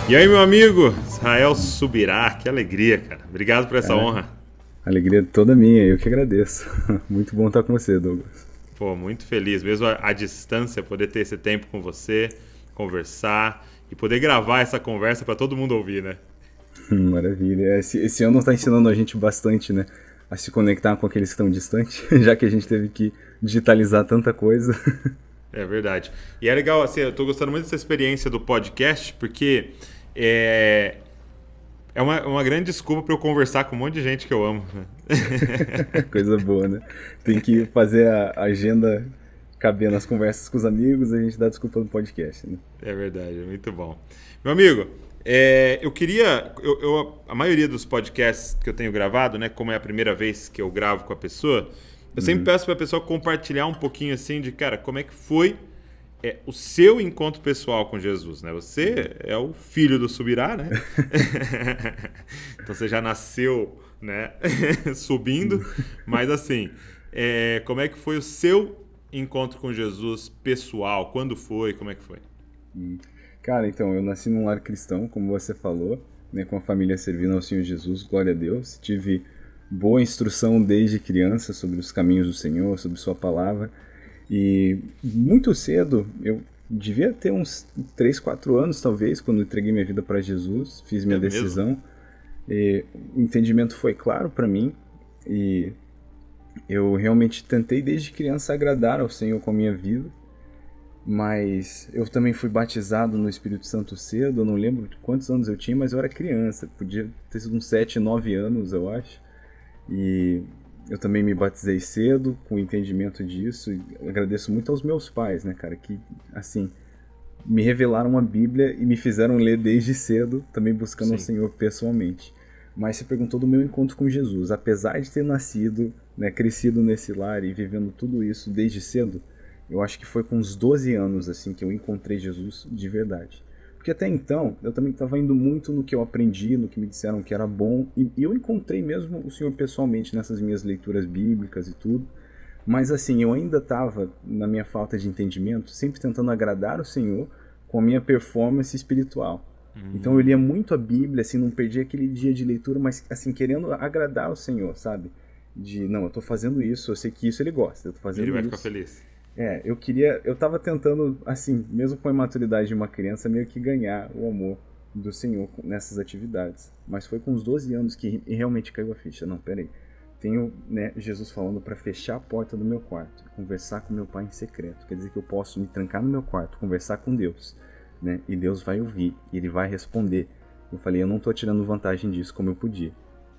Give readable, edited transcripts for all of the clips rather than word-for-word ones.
E aí, meu amigo, Israel Subirá, que alegria, cara. Obrigado por essa Cara, honra. a alegria é toda minha, eu que agradeço. Muito bom estar com você, Douglas. Pô, muito feliz, mesmo à distância, poder ter esse tempo com você, conversar e poder gravar essa conversa para todo mundo ouvir, né? Maravilha. Esse ano está ensinando a gente bastante, né? A se conectar com aqueles que estão distantes, já que a gente teve que digitalizar tanta coisa. É verdade. E é legal, assim, eu tô gostando muito dessa experiência do podcast, porque é, é uma grande desculpa para eu conversar com um monte de gente que eu amo, né? Coisa boa, né? Tem que fazer a agenda caber nas conversas com os amigos, a gente dá desculpa no podcast, né? É verdade, é muito bom. Meu amigo, eu queria. A maioria dos podcasts que eu tenho gravado, né? Como é a primeira vez que eu gravo com a pessoa, eu sempre Uhum. peço para a pessoa compartilhar um pouquinho assim de, cara, como é que foi o seu encontro pessoal com Jesus, né? Você é o filho do Subirá, né? Então você já nasceu, né? Subindo, mas assim, como é que foi o seu encontro com Jesus pessoal? Quando foi? Como é que foi? Cara, então, eu nasci num lar cristão, como você falou, né, com a família servindo ao Senhor Jesus, glória a Deus. Tive boa instrução desde criança sobre os caminhos do Senhor, sobre Sua palavra. E muito cedo, eu devia ter uns 3, 4 anos talvez, quando entreguei minha vida para Jesus, fiz minha É mesmo? decisão. E o entendimento foi claro para mim e eu realmente tentei desde criança agradar ao Senhor com a minha vida. Mas eu também fui batizado no Espírito Santo cedo, eu não lembro quantos anos eu tinha, mas eu era criança, podia ter sido uns 7, 9 anos, eu acho. E eu também me batizei cedo, com o entendimento disso, e agradeço muito aos meus pais, né, cara, que, assim, me revelaram a Bíblia e me fizeram ler desde cedo, também buscando o Sim. Senhor pessoalmente. Mas você perguntou do meu encontro com Jesus. Apesar de ter nascido, né, crescido nesse lar e vivendo tudo isso desde cedo, eu acho que foi com uns 12 anos assim que eu encontrei Jesus de verdade. Porque até então, eu também estava indo muito no que eu aprendi, no que me disseram que era bom, e eu encontrei mesmo o Senhor pessoalmente nessas minhas leituras bíblicas e tudo. Mas assim, eu ainda estava, na minha falta de entendimento, sempre tentando agradar o Senhor com a minha performance espiritual. Então eu lia Hum, muito a Bíblia, assim, não perdia aquele dia de leitura, mas assim, querendo agradar o Senhor, sabe? De, não, eu tô fazendo isso, eu sei que isso ele gosta, eu tô ele fazendo vai ficar isso. feliz. Eu tava tentando, assim, mesmo com a imaturidade de uma criança, meio que ganhar o amor do Senhor nessas atividades. Mas foi com os 12 anos que realmente caiu a ficha. Não, peraí. Tenho, né, Jesus falando para fechar a porta do meu quarto, conversar com meu pai em secreto. Quer dizer que eu posso me trancar no meu quarto, conversar com Deus, né? E Deus vai ouvir, e ele vai responder. Eu falei, eu não tô tirando vantagem disso como eu podia.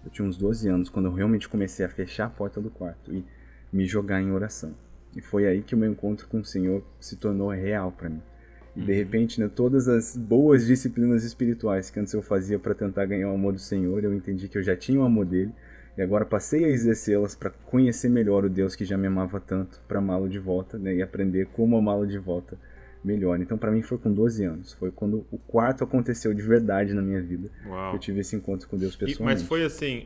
Eu tinha uns 12 anos quando eu realmente comecei a fechar a porta do quarto e me jogar em oração. E foi aí que o meu encontro com o Senhor se tornou real para mim. E de repente, né, todas as boas disciplinas espirituais que antes eu fazia para tentar ganhar o amor do Senhor, eu entendi que eu já tinha o amor dele e agora passei a exercê-las para conhecer melhor o Deus que já me amava tanto, para amá-lo de volta, né, e aprender como amá-lo de volta melhor. Então, para mim foi com 12 anos, foi quando o quarto aconteceu de verdade na minha vida, que eu Uau. tive esse encontro com Deus Mas foi pessoalmente. assim,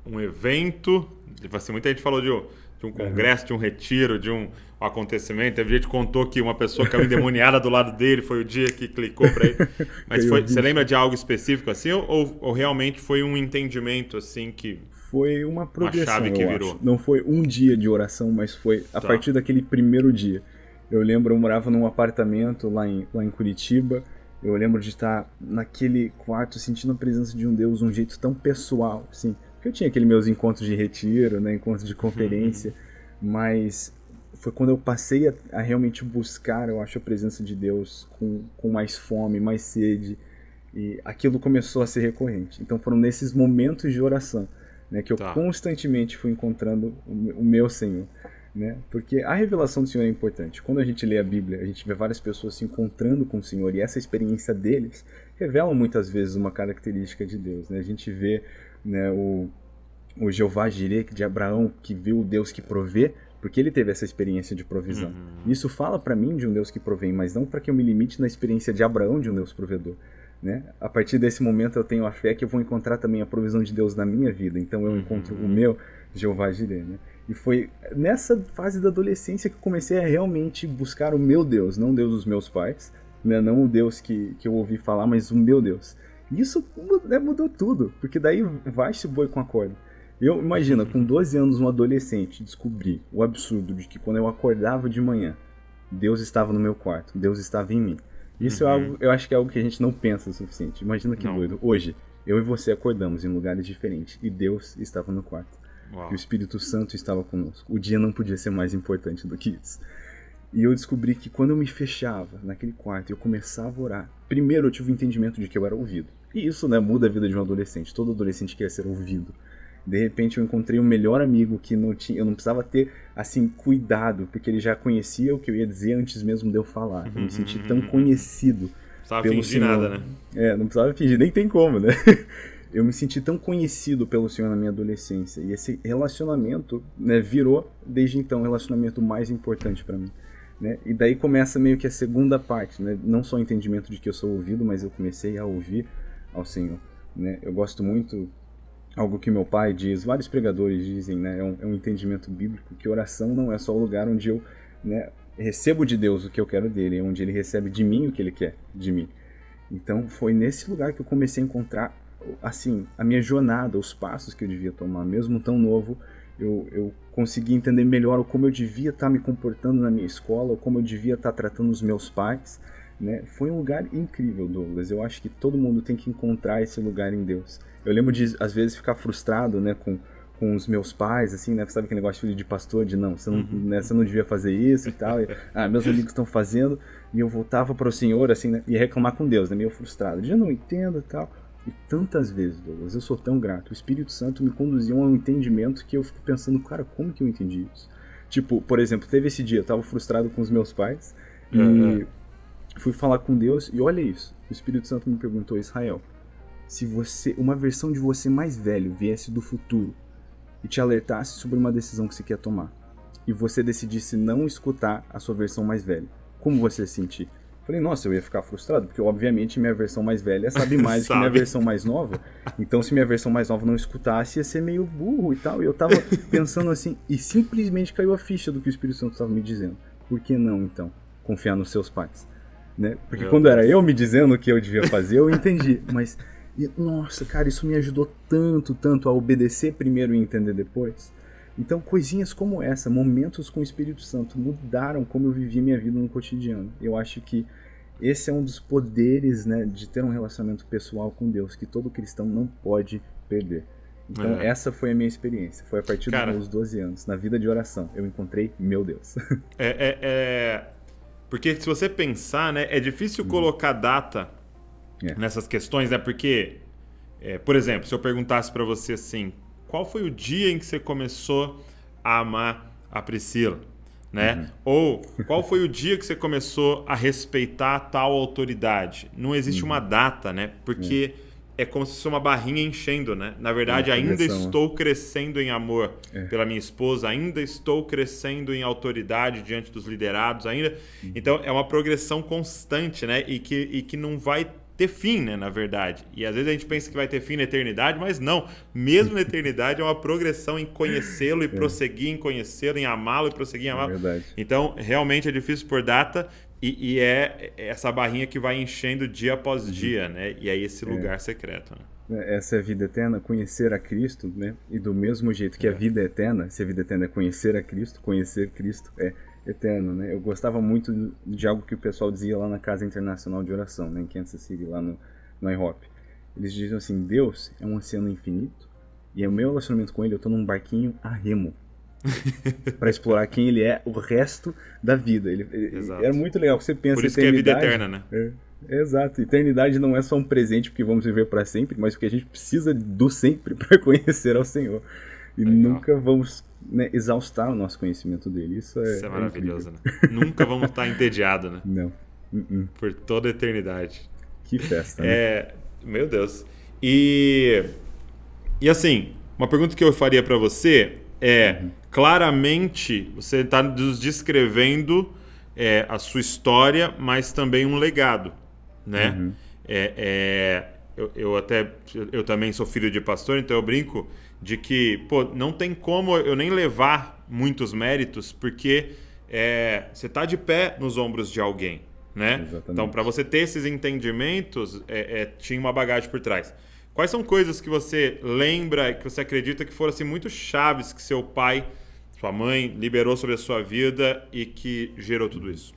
um evento. Assim, muita gente falou de um Aham. congresso, de um retiro, de um acontecimento. Teve gente que contou que uma pessoa caiu endemoniada do lado dele, foi o dia que clicou para ele. Mas Caiu a você ficha. lembra de algo específico assim? Ou realmente foi um entendimento assim que. Foi uma Uma chave progressão, que eu acho. virou? Não foi um dia de oração, mas foi a Tá. partir daquele primeiro dia. Eu lembro, eu morava num apartamento lá em Curitiba. Eu lembro de estar naquele quarto sentindo a presença de um Deus de um jeito tão pessoal, assim. Porque eu tinha aqueles meus encontros de retiro, né, encontros de conferência, mas foi quando eu passei a realmente buscar, eu acho, a presença de Deus com mais fome, mais sede, e aquilo começou a ser recorrente. Então foram nesses momentos de oração, né, que eu Tá. constantemente fui encontrando o meu Senhor. Né? Porque a revelação do Senhor é importante. Quando a gente lê a Bíblia, a gente vê várias pessoas se encontrando com o Senhor e essa experiência deles revela muitas vezes uma característica de Deus. Né? A gente vê, né, o Jeová Jireh de Abraão, que viu o Deus que provê, porque ele teve essa experiência de provisão. Isso fala para mim de um Deus que provém, mas não para que eu me limite na experiência de Abraão de um Deus provedor. Né? A partir desse momento eu tenho a fé que eu vou encontrar também a provisão de Deus na minha vida. Então eu encontro o meu Jeová Jireh. Né? E foi nessa fase da adolescência que eu comecei a realmente buscar o meu Deus, não o Deus dos meus pais, né? Não o Deus que eu ouvi falar, mas o meu Deus. E isso, né, mudou tudo, porque daí vai-se o boi com a corda. Eu imagino, com 12 anos, um adolescente descobrir o absurdo de que quando eu acordava de manhã, Deus estava no meu quarto, Deus estava em mim. Isso é algo, eu acho que é algo que a gente não pensa o suficiente. Imagina que doido. Hoje, eu e você acordamos em lugares diferentes e Deus estava no quarto. Uau. E o Espírito Santo estava conosco. O dia não podia ser mais importante do que isso. E eu descobri que quando eu me fechava naquele quarto e eu começava a orar, primeiro eu tive o entendimento de que eu era ouvido. E isso, né, muda a vida de um adolescente. Todo adolescente quer ser ouvido. De repente eu encontrei um melhor amigo que eu não precisava ter, assim, cuidado, porque ele já conhecia o que eu ia dizer antes mesmo de eu falar. Eu me senti tão conhecido. Não precisava pelo fingir Senhor. nada, né? Não precisava fingir, nem tem como, né? Eu me senti tão conhecido pelo Senhor na minha adolescência. E esse relacionamento, né, virou, desde então, o relacionamento mais importante para mim. Né? E daí começa meio que a segunda parte, né? Não só o entendimento de que eu sou ouvido, mas eu comecei a ouvir ao Senhor. Né? Eu gosto muito, algo que meu pai diz, vários pregadores dizem, né? É um entendimento bíblico, que oração não é só o lugar onde eu, né, recebo de Deus o que eu quero dele, é onde ele recebe de mim o que ele quer de mim. Então foi nesse lugar que eu comecei a encontrar, assim, a minha jornada, os passos que eu devia tomar. Mesmo tão novo, eu consegui entender melhor como eu devia estar me comportando na minha escola, como eu devia estar tratando os meus pais, né? Foi um lugar incrível, Douglas. Eu acho que todo mundo tem que encontrar esse lugar em Deus. Eu lembro de, às vezes, ficar frustrado, né, com os meus pais, assim, né? Sabe aquele negócio de filho de pastor, de não, você não, né, você não devia fazer isso e tal. E, meus amigos estão fazendo. E eu voltava para o Senhor, assim, né, e reclamar com Deus, né, meio frustrado. Eu não entendo e tal. E tantas vezes, Douglas, eu sou tão grato. O Espírito Santo me conduziu a um entendimento que eu fico pensando, cara, como que eu entendi isso? Tipo, por exemplo, teve esse dia, eu tava frustrado com os meus pais e fui falar com Deus e olha isso. O Espírito Santo me perguntou, Israel, se uma versão de você mais velho viesse do futuro e te alertasse sobre uma decisão que você quer tomar e você decidisse não escutar a sua versão mais velha, como você se sentir? Falei, nossa, eu ia ficar frustrado, porque obviamente minha versão mais velha sabe mais do que minha versão mais nova. Então se minha versão mais nova não escutasse, ia ser meio burro e tal. E eu tava pensando assim, e simplesmente caiu a ficha do que o Espírito Santo estava me dizendo. Por que não, então, confiar nos seus pais? Né? Porque quando era eu me dizendo o que eu devia fazer, eu entendi. Mas, nossa, cara, isso me ajudou tanto a obedecer primeiro e entender depois. Então, coisinhas como essa, momentos com o Espírito Santo, mudaram como eu vivia minha vida no cotidiano. Eu acho que esse é um dos poderes, né, de ter um relacionamento pessoal com Deus, que todo cristão não pode perder. Então, essa foi a minha experiência. Foi a partir dos meus 12 anos, na vida de oração, eu encontrei meu Deus. Porque se você pensar, né, é difícil colocar data nessas questões, né? Porque, por exemplo, se eu perguntasse para você assim, qual foi o dia em que você começou a amar a Priscila, né? Ou qual foi o dia que você começou a respeitar tal autoridade? Não existe uma data, né? Porque é como se fosse uma barrinha enchendo, né? Na verdade, ainda estou crescendo em amor pela minha esposa, ainda estou crescendo em autoridade diante dos liderados, ainda. Então, é uma progressão constante, né? E que não vai ter fim, né, na verdade. E às vezes a gente pensa que vai ter fim na eternidade, mas não. Mesmo na eternidade é uma progressão em conhecê-lo e prosseguir em conhecê-lo, em amá-lo e prosseguir em amá-lo. Verdade. Então, realmente é difícil por data e é essa barrinha que vai enchendo dia após dia, né? E é esse lugar secreto, né? Essa é a vida eterna, conhecer a Cristo, né? E do mesmo jeito que a vida é eterna, se a vida eterna é conhecer a Cristo, conhecer Cristo é eterno, né? Eu gostava muito de algo que o pessoal dizia lá na Casa Internacional de Oração, né, em Kansas City, lá no IHOP. Eles diziam assim, Deus é um oceano infinito e o meu relacionamento com ele, eu tô num barquinho a remo para explorar quem ele é o resto da vida. Era muito legal, você pensa por isso que é vida eterna, né? Exato, eternidade não é só um presente porque vamos viver para sempre, mas porque a gente precisa do sempre para conhecer ao Senhor. E nunca vamos, né, exaustar o nosso conhecimento dele. Isso é maravilhoso, né? Nunca vamos estar entediados, né? Não. Por toda a eternidade. Que festa, né? Meu Deus. E assim, uma pergunta que eu faria para você é, claramente, você está nos descrevendo a sua história, mas também um legado, né? Eu também sou filho de pastor, então eu brinco de que, não tem como eu nem levar muitos méritos, porque você está de pé nos ombros de alguém, né? Exatamente. Então, para você ter esses entendimentos, tinha uma bagagem por trás. Quais são coisas que você lembra, que você acredita que foram assim, muito chaves que seu pai, sua mãe liberou sobre a sua vida e que gerou tudo isso?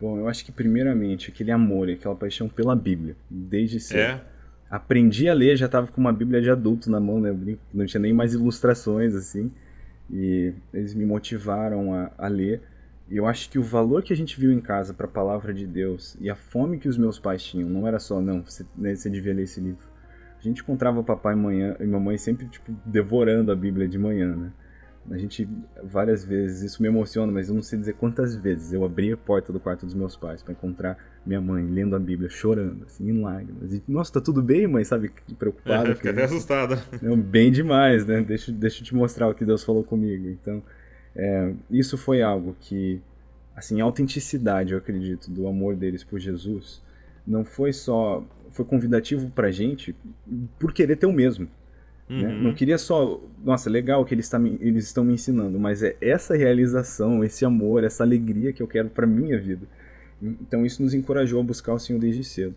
Bom, eu acho que primeiramente aquele amor, aquela paixão pela Bíblia, desde cedo. É? Aprendi a ler, já estava com uma Bíblia de adulto na mão, né? Não tinha nem mais ilustrações, assim. E eles me motivaram a ler. E eu acho que o valor que a gente viu em casa para a palavra de Deus e a fome que os meus pais tinham, não era só, não, você devia ler esse livro. A gente encontrava papai e mamãe sempre, tipo, devorando a Bíblia de manhã, né? A gente, várias vezes, isso me emociona, mas eu não sei dizer quantas vezes eu abri a porta do quarto dos meus pais para encontrar minha mãe lendo a Bíblia, chorando, assim, em lágrimas. E, nossa, tá tudo bem, mãe? Sabe, preocupada. Fica até assustada. Bem demais, né? Deixa eu te mostrar o que Deus falou comigo. Então, isso foi algo que, assim, a autenticidade, eu acredito, do amor deles por Jesus, não foi só... Foi convidativo pra gente por querer ter o mesmo. Né? Não queria só, nossa, legal que eles estão me ensinando, mas é essa realização, esse amor, essa alegria que eu quero para minha vida. Então isso nos encorajou a buscar o Senhor desde cedo.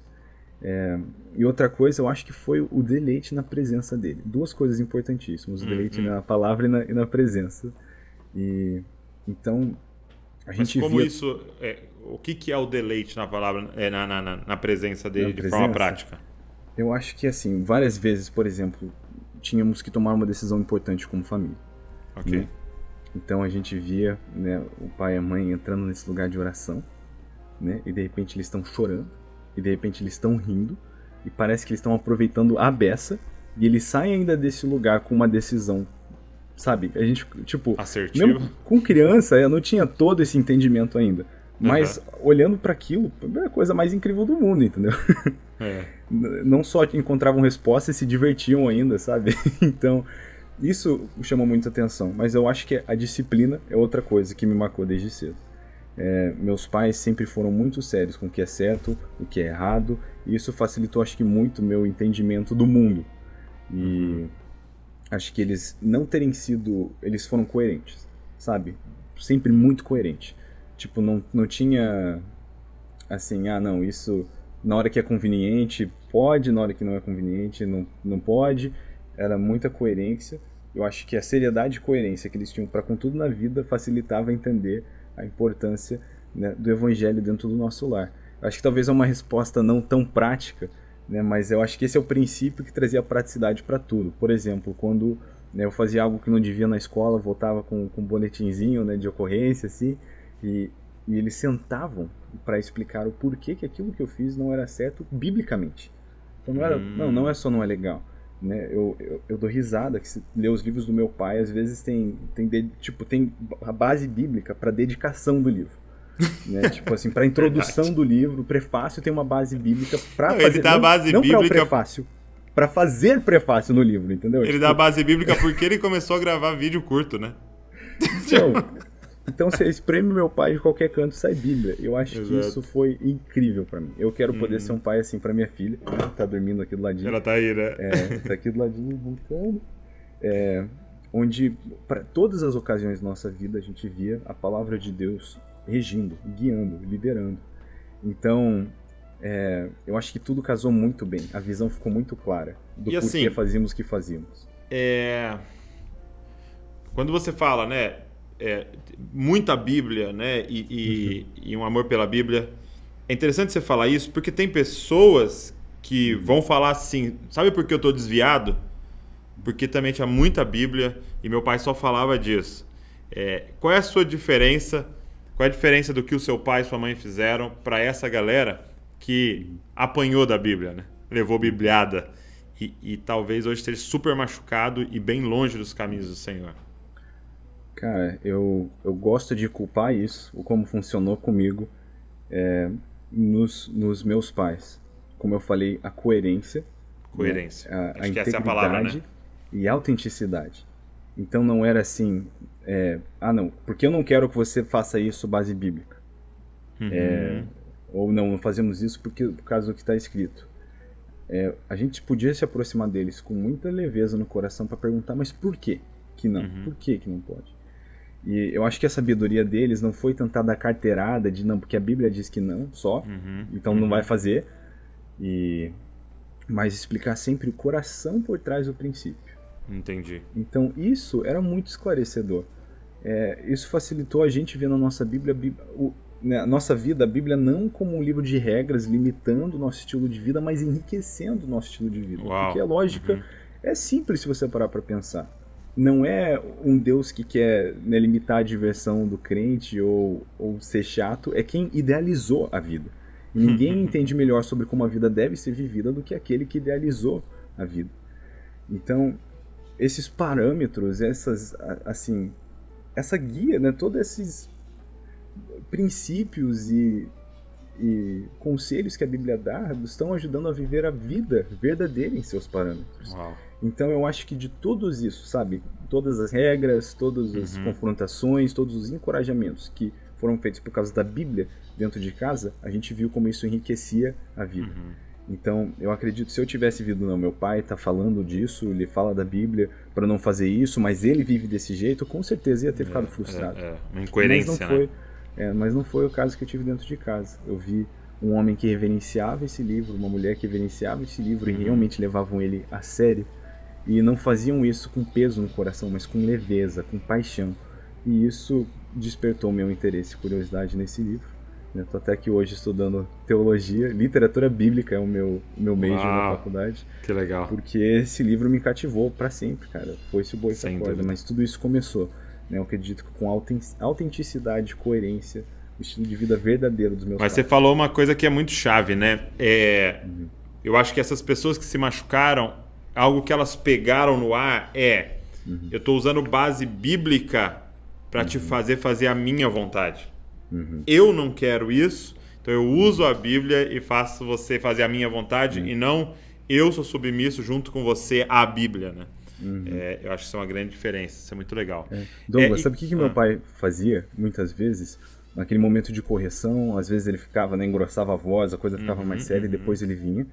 E outra coisa, eu acho que foi o deleite na presença dele. Duas coisas importantíssimas, o deleite na palavra e na presença. E então a gente mas como via... isso, o que é o deleite na palavra, na presença dele de forma prática? Eu acho que assim, várias vezes, por exemplo, tínhamos que tomar uma decisão importante como família. Ok. Né? Então a gente via, né, o pai e a mãe entrando nesse lugar de oração, né, e de repente eles estão chorando, e de repente eles estão rindo, e parece que eles estão aproveitando a beça, e eles saem ainda desse lugar com uma decisão, sabe? A gente, tipo, assertiva. Mesmo com criança, eu não tinha todo esse entendimento ainda. Mas olhando para aquilo, é a coisa mais incrível do mundo, entendeu? Não só encontravam respostas, se divertiam ainda, sabe? Então, isso chamou muita atenção. Mas eu acho que a disciplina é outra coisa que me marcou desde cedo. Meus pais sempre foram muito sérios com o que é certo, o que é errado. E isso facilitou, acho que, muito o meu entendimento do mundo. E acho que eles não terem sido... Eles foram coerentes, sabe? Sempre muito coerentes. Tipo, não tinha, assim, não, isso na hora que é conveniente pode, na hora que não é conveniente não pode. Era muita coerência. Eu acho que a seriedade e coerência que eles tinham para com tudo na vida facilitava entender a importância, né, do evangelho dentro do nosso lar. Eu acho que talvez é uma resposta não tão prática, né, mas eu acho que esse é o princípio que trazia praticidade para tudo. Por exemplo, quando, né, eu fazia algo que não devia na escola, voltava com um boletinzinho, né, de ocorrência, assim... E eles sentavam para explicar o porquê que aquilo que eu fiz não era certo biblicamente. Então não é só não é legal. Né? Eu dou risada que se ler os livros do meu pai, às vezes tem a base bíblica para dedicação do livro. Né? Tipo assim, para introdução do livro, o prefácio tem uma base bíblica para fazer. Ele dá a base bíblica para o prefácio, para fazer prefácio no livro, entendeu? Ele dá a base bíblica porque ele começou a gravar vídeo curto, né? Então, se espreme meu pai de qualquer canto, sai Bíblia. Eu acho que isso foi incrível pra mim. Eu quero poder ser um pai assim pra minha filha, que tá dormindo aqui do ladinho. Ela tá aí, né? Tá aqui do ladinho, brincando. Onde, para todas as ocasiões da nossa vida, a gente via a palavra de Deus regindo, guiando, liderando. Então, eu acho que tudo casou muito bem. A visão ficou muito clara do porquê assim, fazíamos o que fazíamos. Quando você fala, né? Muita Bíblia, né, e um amor pela Bíblia. É interessante você falar isso, porque tem pessoas que vão falar assim, sabe por que eu estou desviado? Porque também tinha muita Bíblia e meu pai só falava disso. Qual é a sua diferença? Qual é a diferença do que o seu pai e sua mãe fizeram para essa galera que apanhou da Bíblia, né? Levou bibliada e talvez hoje esteja super machucado e bem longe dos caminhos do Senhor? Cara, eu gosto de culpar isso, o como funcionou comigo, nos meus pais. Como eu falei, a coerência. Coerência. Né? Acho que essa é a palavra, né? E a autenticidade. Então não era assim, não, porque eu não quero que você faça isso base bíblica. Ou não fazemos isso por causa do que está escrito. A gente podia se aproximar deles com muita leveza no coração para perguntar, mas por quê que não? Por que não pode? E eu acho que a sabedoria deles não foi tentar dar carteirada de não, porque a Bíblia diz que não, só, então não vai fazer, mas explicar sempre o coração por trás do princípio. Entendi. Então isso era muito esclarecedor. Isso facilitou a gente ver na nossa Bíblia, a nossa vida, a Bíblia não como um livro de regras limitando o nosso estilo de vida, mas enriquecendo o nosso estilo de vida. Uau. Porque a lógica é simples se você parar para pensar. Não é um Deus que quer, né, limitar a diversão do crente ou ser chato, é quem idealizou a vida. E ninguém entende melhor sobre como a vida deve ser vivida do que aquele que idealizou a vida. Então, esses parâmetros, essa guia, né, todos esses princípios e conselhos que a Bíblia dá estão ajudando a viver a vida verdadeira em seus parâmetros. Uau. Então eu acho que de todos isso, sabe, todas as regras, todas as confrontações, todos os encorajamentos que foram feitos por causa da Bíblia dentro de casa, a gente viu como isso enriquecia a vida. Então, eu acredito, se eu tivesse vindo, não, meu pai está falando disso, ele fala da Bíblia para não fazer isso, mas ele vive desse jeito, com certeza ia ter ficado frustrado. Uma incoerência, mas não foi o caso que eu tive dentro de casa. Eu vi um homem que reverenciava esse livro, uma mulher que reverenciava esse livro e realmente levavam ele a sério. E não faziam isso com peso no coração, mas com leveza, com paixão. E isso despertou meu interesse e curiosidade nesse livro. Estou até aqui hoje estudando teologia, literatura bíblica é o meu major na faculdade. Que legal. Porque esse livro me cativou para sempre, cara. Foi-se o boi essa corda, dúvida. mas tudo isso começou. Né? Eu acredito que com autenticidade, coerência, o estilo de vida verdadeiro dos meus pais. Mas você falou uma coisa que é muito chave, né? Eu acho que essas pessoas que se machucaram, algo que elas pegaram no ar eu estou usando base bíblica para te fazer a minha vontade. Eu não quero isso, então eu uso a Bíblia e faço você fazer a minha vontade e não eu sou submisso junto com você à Bíblia, né? Eu acho que isso é uma grande diferença, isso é muito legal. Douglas, sabe o que meu pai fazia muitas vezes? Naquele momento de correção, às vezes ele ficava, né, engrossava a voz, a coisa ficava mais séria e depois ele vinha,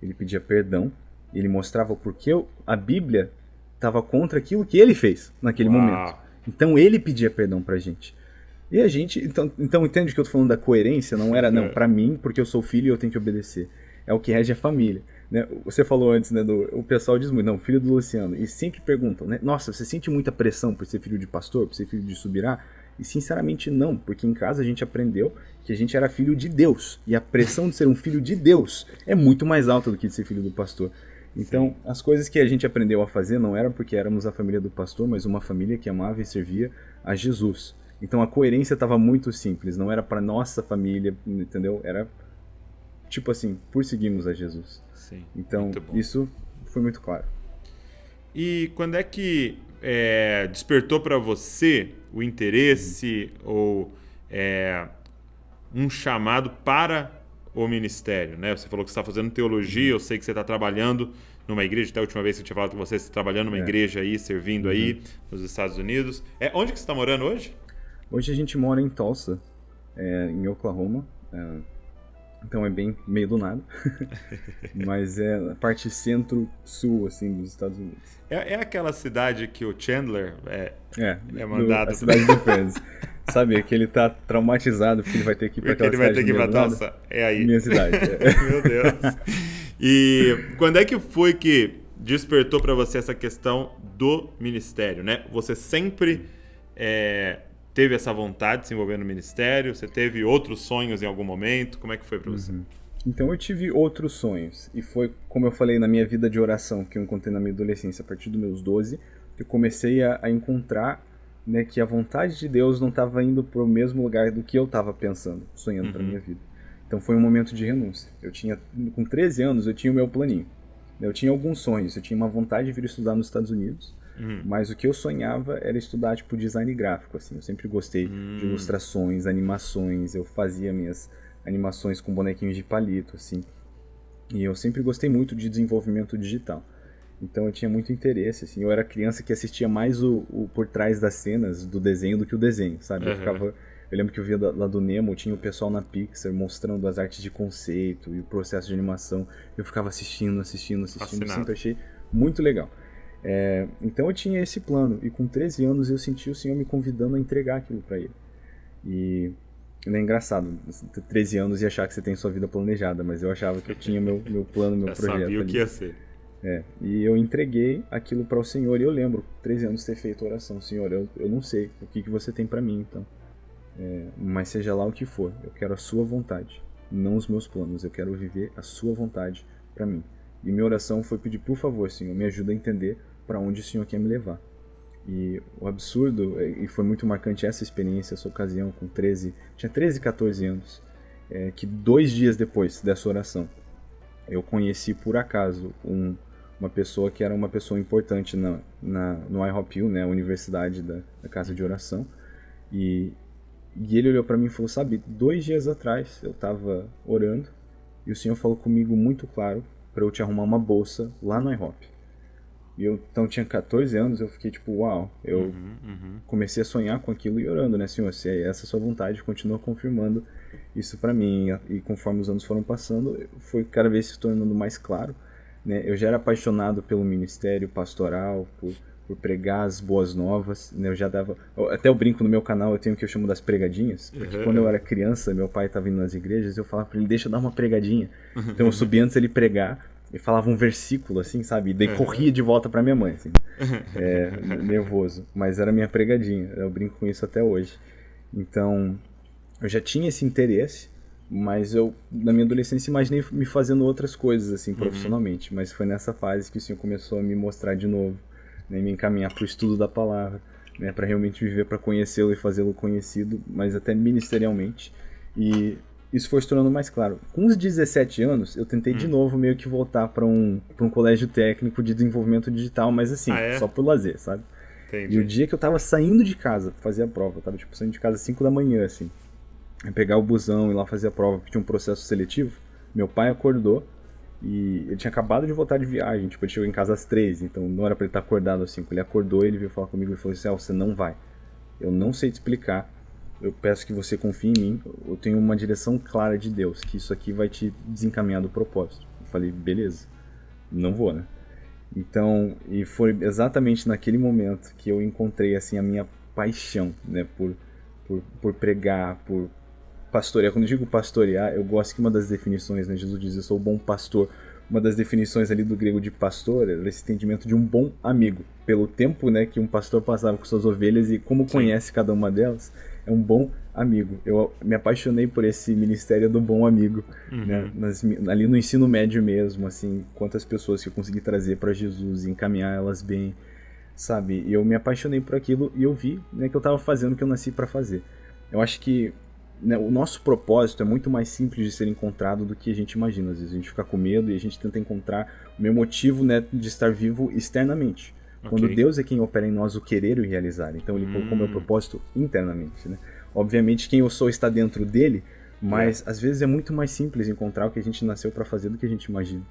ele pedia perdão, ele mostrava o porquê a Bíblia estava contra aquilo que ele fez naquele momento. Então ele pedia perdão pra gente. E a gente, então entende que eu tô falando da coerência, não era, não, pra mim, porque eu sou filho e eu tenho que obedecer. É o que rege a família. Né? Você falou antes, né, o pessoal diz muito, não, filho do Luciano, e sempre perguntam, né, nossa, você sente muita pressão por ser filho de pastor, por ser filho de Subirá? E sinceramente não, porque em casa a gente aprendeu que a gente era filho de Deus, e a pressão de ser um filho de Deus é muito mais alta do que de ser filho do pastor. Então, as coisas que a gente aprendeu a fazer não era porque éramos a família do pastor, mas uma família que amava e servia a Jesus. Então a coerência estava muito simples, não era para nossa família, entendeu? Era tipo assim, por seguirmos a Jesus. Sim, então isso foi muito claro. E quando é que despertou para você o interesse ou um chamado para o ministério, né? Você falou que você está fazendo teologia, eu sei que você está trabalhando numa igreja, até a última vez que eu tinha falado com você está trabalhando numa igreja aí, servindo aí nos Estados Unidos. Onde que você está morando hoje? Hoje a gente mora em Tulsa, em Oklahoma, então é bem meio do nada, mas é a parte centro-sul assim, dos Estados Unidos. É aquela cidade que o Chandler é mandado... A cidade do Friends. Sabe, que ele tá traumatizado porque ele vai ter que ir pra aquela cidade. Ele vai ter que ir pra Tulsa. É aí. Minha cidade. Meu Deus. E quando é que foi que despertou para você essa questão do ministério, né? Você sempre teve essa vontade de se envolver no ministério? Você teve outros sonhos em algum momento? Como é que foi para você? Então eu tive outros sonhos. E foi, como eu falei, na minha vida de oração, que eu encontrei na minha adolescência, a partir dos meus 12, que eu comecei a encontrar, né, que a vontade de Deus não estava indo para o mesmo lugar do que eu estava pensando, sonhando para minha vida. Então foi um momento de renúncia. Com 13 anos, eu tinha o meu planinho. Eu tinha alguns sonhos. Eu tinha uma vontade de vir estudar nos Estados Unidos, mas o que eu sonhava era estudar tipo design gráfico. Assim. Eu sempre gostei de ilustrações, animações. Eu fazia minhas animações com bonequinhos de palito, assim. E eu sempre gostei muito de desenvolvimento digital. Então eu tinha muito interesse, assim. Eu era criança que assistia mais o por trás das cenas do desenho do que o desenho, sabe? Eu lembro que eu via lá do Nemo, tinha o pessoal na Pixar mostrando as artes de conceito e o processo de animação. Eu ficava assistindo, Fascinado. sempre achei muito legal. Então eu tinha esse plano, e com 13 anos eu senti o Senhor me convidando a entregar aquilo para Ele. E é engraçado, 13 anos e achar que você tem sua vida planejada, mas eu achava que eu tinha meu plano, meu projeto. Sabia o que ia ser. E eu entreguei aquilo para o Senhor, e eu lembro, 13 anos, ter feito oração: Senhor, eu não sei o que você tem para mim, então. Mas seja lá o que for, eu quero a sua vontade, não os meus planos, eu quero viver a sua vontade para mim. E minha oração foi pedir: por favor, Senhor, me ajuda a entender para onde o Senhor quer me levar. E o absurdo, e foi muito marcante essa experiência, essa ocasião, tinha 13, 14 anos, que 2 dias depois dessa oração, eu conheci por acaso uma pessoa que era uma pessoa importante no IHOP, né, a universidade da casa de oração, e ele olhou para mim e falou: sabe, 2 dias atrás eu estava orando e o Senhor falou comigo muito claro para eu te arrumar uma bolsa lá no IHOP. E eu então tinha 14 anos, eu fiquei tipo, uau, eu comecei a sonhar com aquilo e orando, né, Senhor, se é essa a sua vontade, continua confirmando isso para mim. E conforme os anos foram passando, foi cada vez se tornando mais claro, né? Eu já era apaixonado pelo ministério pastoral, por pregar as boas novas, né? Até eu brinco no meu canal, eu tenho o que eu chamo das pregadinhas, porque quando eu era criança, meu pai estava indo nas igrejas, eu falava para ele: deixa eu dar uma pregadinha. Então eu subia antes ele pregar, e falava um versículo, assim, sabe? E daí corria de volta pra minha mãe, assim. Nervoso. Mas era minha pregadinha. Eu brinco com isso até hoje. Então, eu já tinha esse interesse, mas eu, na minha adolescência, imaginei me fazendo outras coisas, assim, profissionalmente. Mas foi nessa fase que o Senhor começou a me mostrar de novo, né? Me encaminhar pro estudo da palavra, né? Para realmente viver para conhecê-lo e fazê-lo conhecido, mas até ministerialmente. E isso foi se tornando mais claro. Com os 17 anos, eu tentei de novo meio que voltar para um colégio técnico de desenvolvimento digital, mas assim, só por lazer, sabe? Entendi. E o dia que eu tava saindo de casa pra fazer a prova, eu tava tipo saindo de casa às 5 da manhã, assim, pegar o busão e lá fazer a prova, porque tinha um processo seletivo, meu pai acordou e ele tinha acabado de voltar de viagem, tipo, ele chegou em casa às 3, então não era pra ele estar acordado às 5. Ele acordou, ele veio falar comigo e falou assim: você não vai. Eu não sei te explicar. Eu peço que você confie em mim, eu tenho uma direção clara de Deus, que isso aqui vai te desencaminhar do propósito. Eu falei: beleza, não vou, né? Então, e foi exatamente naquele momento que eu encontrei, assim, a minha paixão, né, por pregar, por pastorear. Quando eu digo pastorear, eu gosto que uma das definições, né, Jesus diz: eu sou o bom pastor. Uma das definições ali do grego de pastor era esse entendimento de um bom amigo. Pelo tempo, né, que um pastor passava com suas ovelhas e como conhece cada uma delas, é um bom amigo. Eu me apaixonei por esse ministério do bom amigo, né? Ali no ensino médio mesmo, assim, quantas pessoas que eu consegui trazer para Jesus e encaminhar elas bem, sabe? E eu me apaixonei por aquilo e eu vi, né, que eu estava fazendo o que eu nasci para fazer. Eu acho que, né, o nosso propósito é muito mais simples de ser encontrado do que a gente imagina. Às vezes a gente fica com medo e a gente tenta encontrar o meu motivo, né, de estar vivo externamente. Quando Deus é quem opera em nós o querer e o realizar. Então ele colocou meu propósito internamente, né? Obviamente quem eu sou está dentro dele, mas às vezes é muito mais simples encontrar o que a gente nasceu para fazer do que a gente imagina,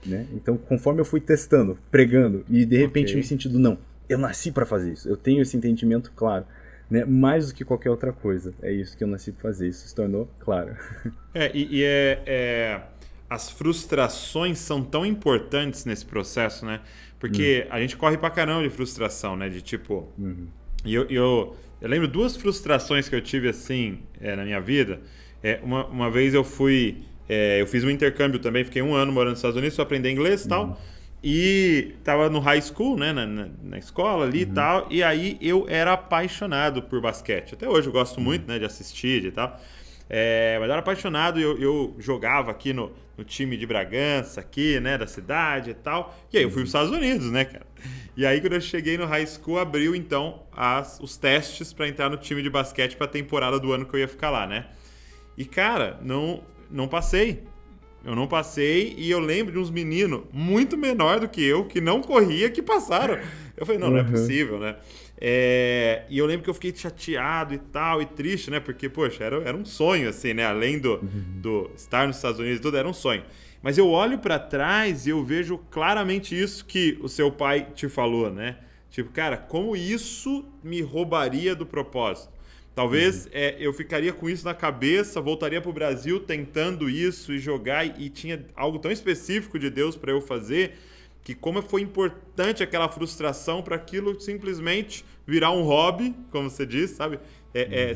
né? Então conforme eu fui testando, pregando, e de repente me sentindo: não, eu nasci para fazer isso, eu tenho esse entendimento claro, né? Mais do que qualquer outra coisa, é isso que eu nasci para fazer, isso se tornou claro. As frustrações são tão importantes nesse processo, né? Porque a gente corre pra caramba de frustração, né? De tipo... E eu lembro 2 frustrações que eu tive, assim, na minha vida. Uma vez eu fiz um intercâmbio também, fiquei 1 ano morando nos Estados Unidos para aprender inglês e tal. E tava no high school, né? Na escola ali e tal. E aí eu era apaixonado por basquete. Até hoje eu gosto muito, né, de assistir e tal. Mas eu era apaixonado, eu jogava aqui no time de Bragança, aqui, né, da cidade e tal. E aí eu fui para os Estados Unidos, né, cara? E aí quando eu cheguei no high school, abriu então os testes para entrar no time de basquete para a temporada do ano que eu ia ficar lá, né? E cara, não passei. Eu não passei e eu lembro de uns meninos muito menor do que eu, que não corria, que passaram. Eu falei: não é possível, né? E eu lembro que eu fiquei chateado e tal, e triste, né? Porque, poxa, era um sonho, assim, né? Além do estar nos Estados Unidos e tudo, era um sonho. Mas eu olho pra trás e eu vejo claramente isso que o seu pai te falou, né? Tipo, cara, como isso me roubaria do propósito? Talvez eu ficaria com isso na cabeça, voltaria pro Brasil tentando isso e jogar, e tinha algo tão específico de Deus para eu fazer, que como foi importante aquela frustração para aquilo simplesmente virar um hobby, como você disse, sabe?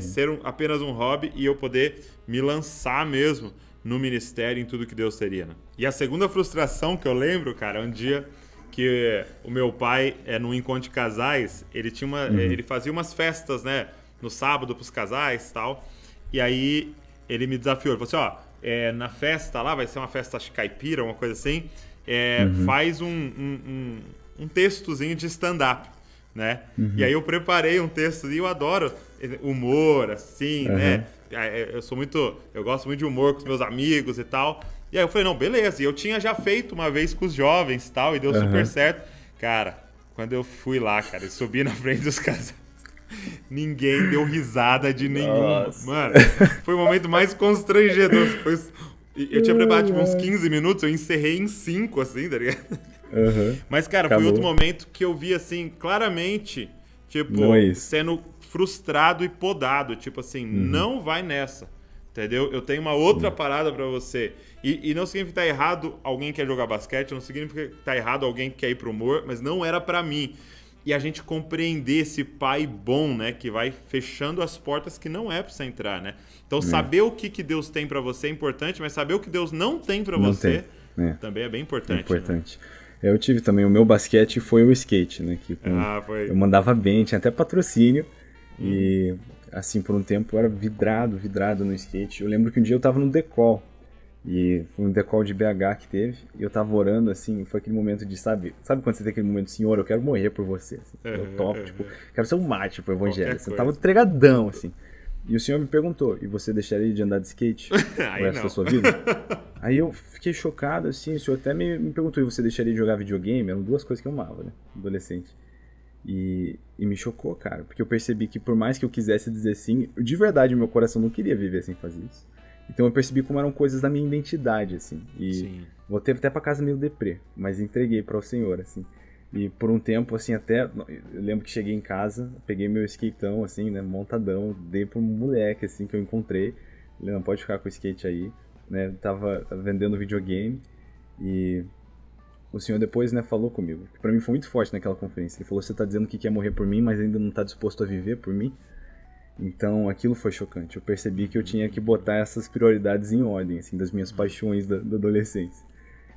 Ser apenas um hobby e eu poder me lançar mesmo no ministério, em tudo que Deus teria, né? E a segunda frustração que eu lembro, cara, um dia que o meu pai, num encontro de casais, ele ele fazia umas festas, né, no sábado pros casais e tal, e aí ele me desafiou, ele falou assim, na festa lá, vai ser uma festa acho, caipira, uma coisa assim, faz um textozinho de stand-up, né? E aí eu preparei um texto e eu adoro humor, assim, né? Eu gosto muito de humor com os meus amigos e tal. E aí eu falei, não, beleza. E eu tinha já feito uma vez com os jovens e tal, e deu super certo. Cara, quando eu fui lá, cara, e subi na frente dos casais, ninguém deu risada de nenhuma. Nossa. Mano, foi o momento mais constrangedor. Eu tinha preparado tipo, uns 15 minutos, eu encerrei em 5, assim, tá ligado? Mas, cara, foi outro momento que eu vi, assim, claramente, tipo, sendo frustrado e podado. Tipo assim, não vai nessa, entendeu? Eu tenho uma outra parada pra você. E não significa que tá errado alguém que quer jogar basquete, não significa que tá errado alguém que quer ir pro humor, mas não era pra mim. E a gente compreender esse pai bom, né, que vai fechando as portas que não é pra você entrar, né? Então, saber o que Deus tem pra você é importante, mas saber o que Deus não tem pra você também é bem importante. Importante. Né? Eu tive também, o meu basquete foi o skate, né? Que foi. Eu mandava bem, tinha até patrocínio. E, assim, por um tempo eu era vidrado no skate. Eu lembro que um dia eu tava no decol. E foi um decol de BH que teve. E eu tava orando, assim, foi aquele momento de, sabe quando você tem aquele momento, Senhor, eu quero morrer por você. Assim, eu topo, tipo, quero ser um mártir pro evangelho. Assim, eu tava entregadão, assim. E o Senhor me perguntou, e você deixaria de andar de skate o resto da sua vida? Aí eu fiquei chocado, assim, o Senhor até me perguntou, e você deixaria de jogar videogame? Eram duas coisas que eu amava, né, adolescente. E me chocou, cara, porque eu percebi que por mais que eu quisesse dizer sim, de verdade o meu coração não queria viver sem fazer isso. Então eu percebi como eram coisas da minha identidade, assim. E voltei até pra casa meio deprê, mas entreguei para o Senhor, assim. E por um tempo, assim, até... Eu lembro que cheguei em casa, peguei meu skateão, assim, né, montadão, dei pra um moleque, assim, que eu encontrei. Ele não pode ficar com o skate aí, né, tava vendendo videogame. E o Senhor depois, né, falou comigo. Que pra mim foi muito forte naquela conferência. Ele falou, você tá dizendo que quer morrer por mim, mas ainda não tá disposto a viver por mim? Então, aquilo foi chocante. Eu percebi que eu tinha que botar essas prioridades em ordem, assim, das minhas paixões da adolescência.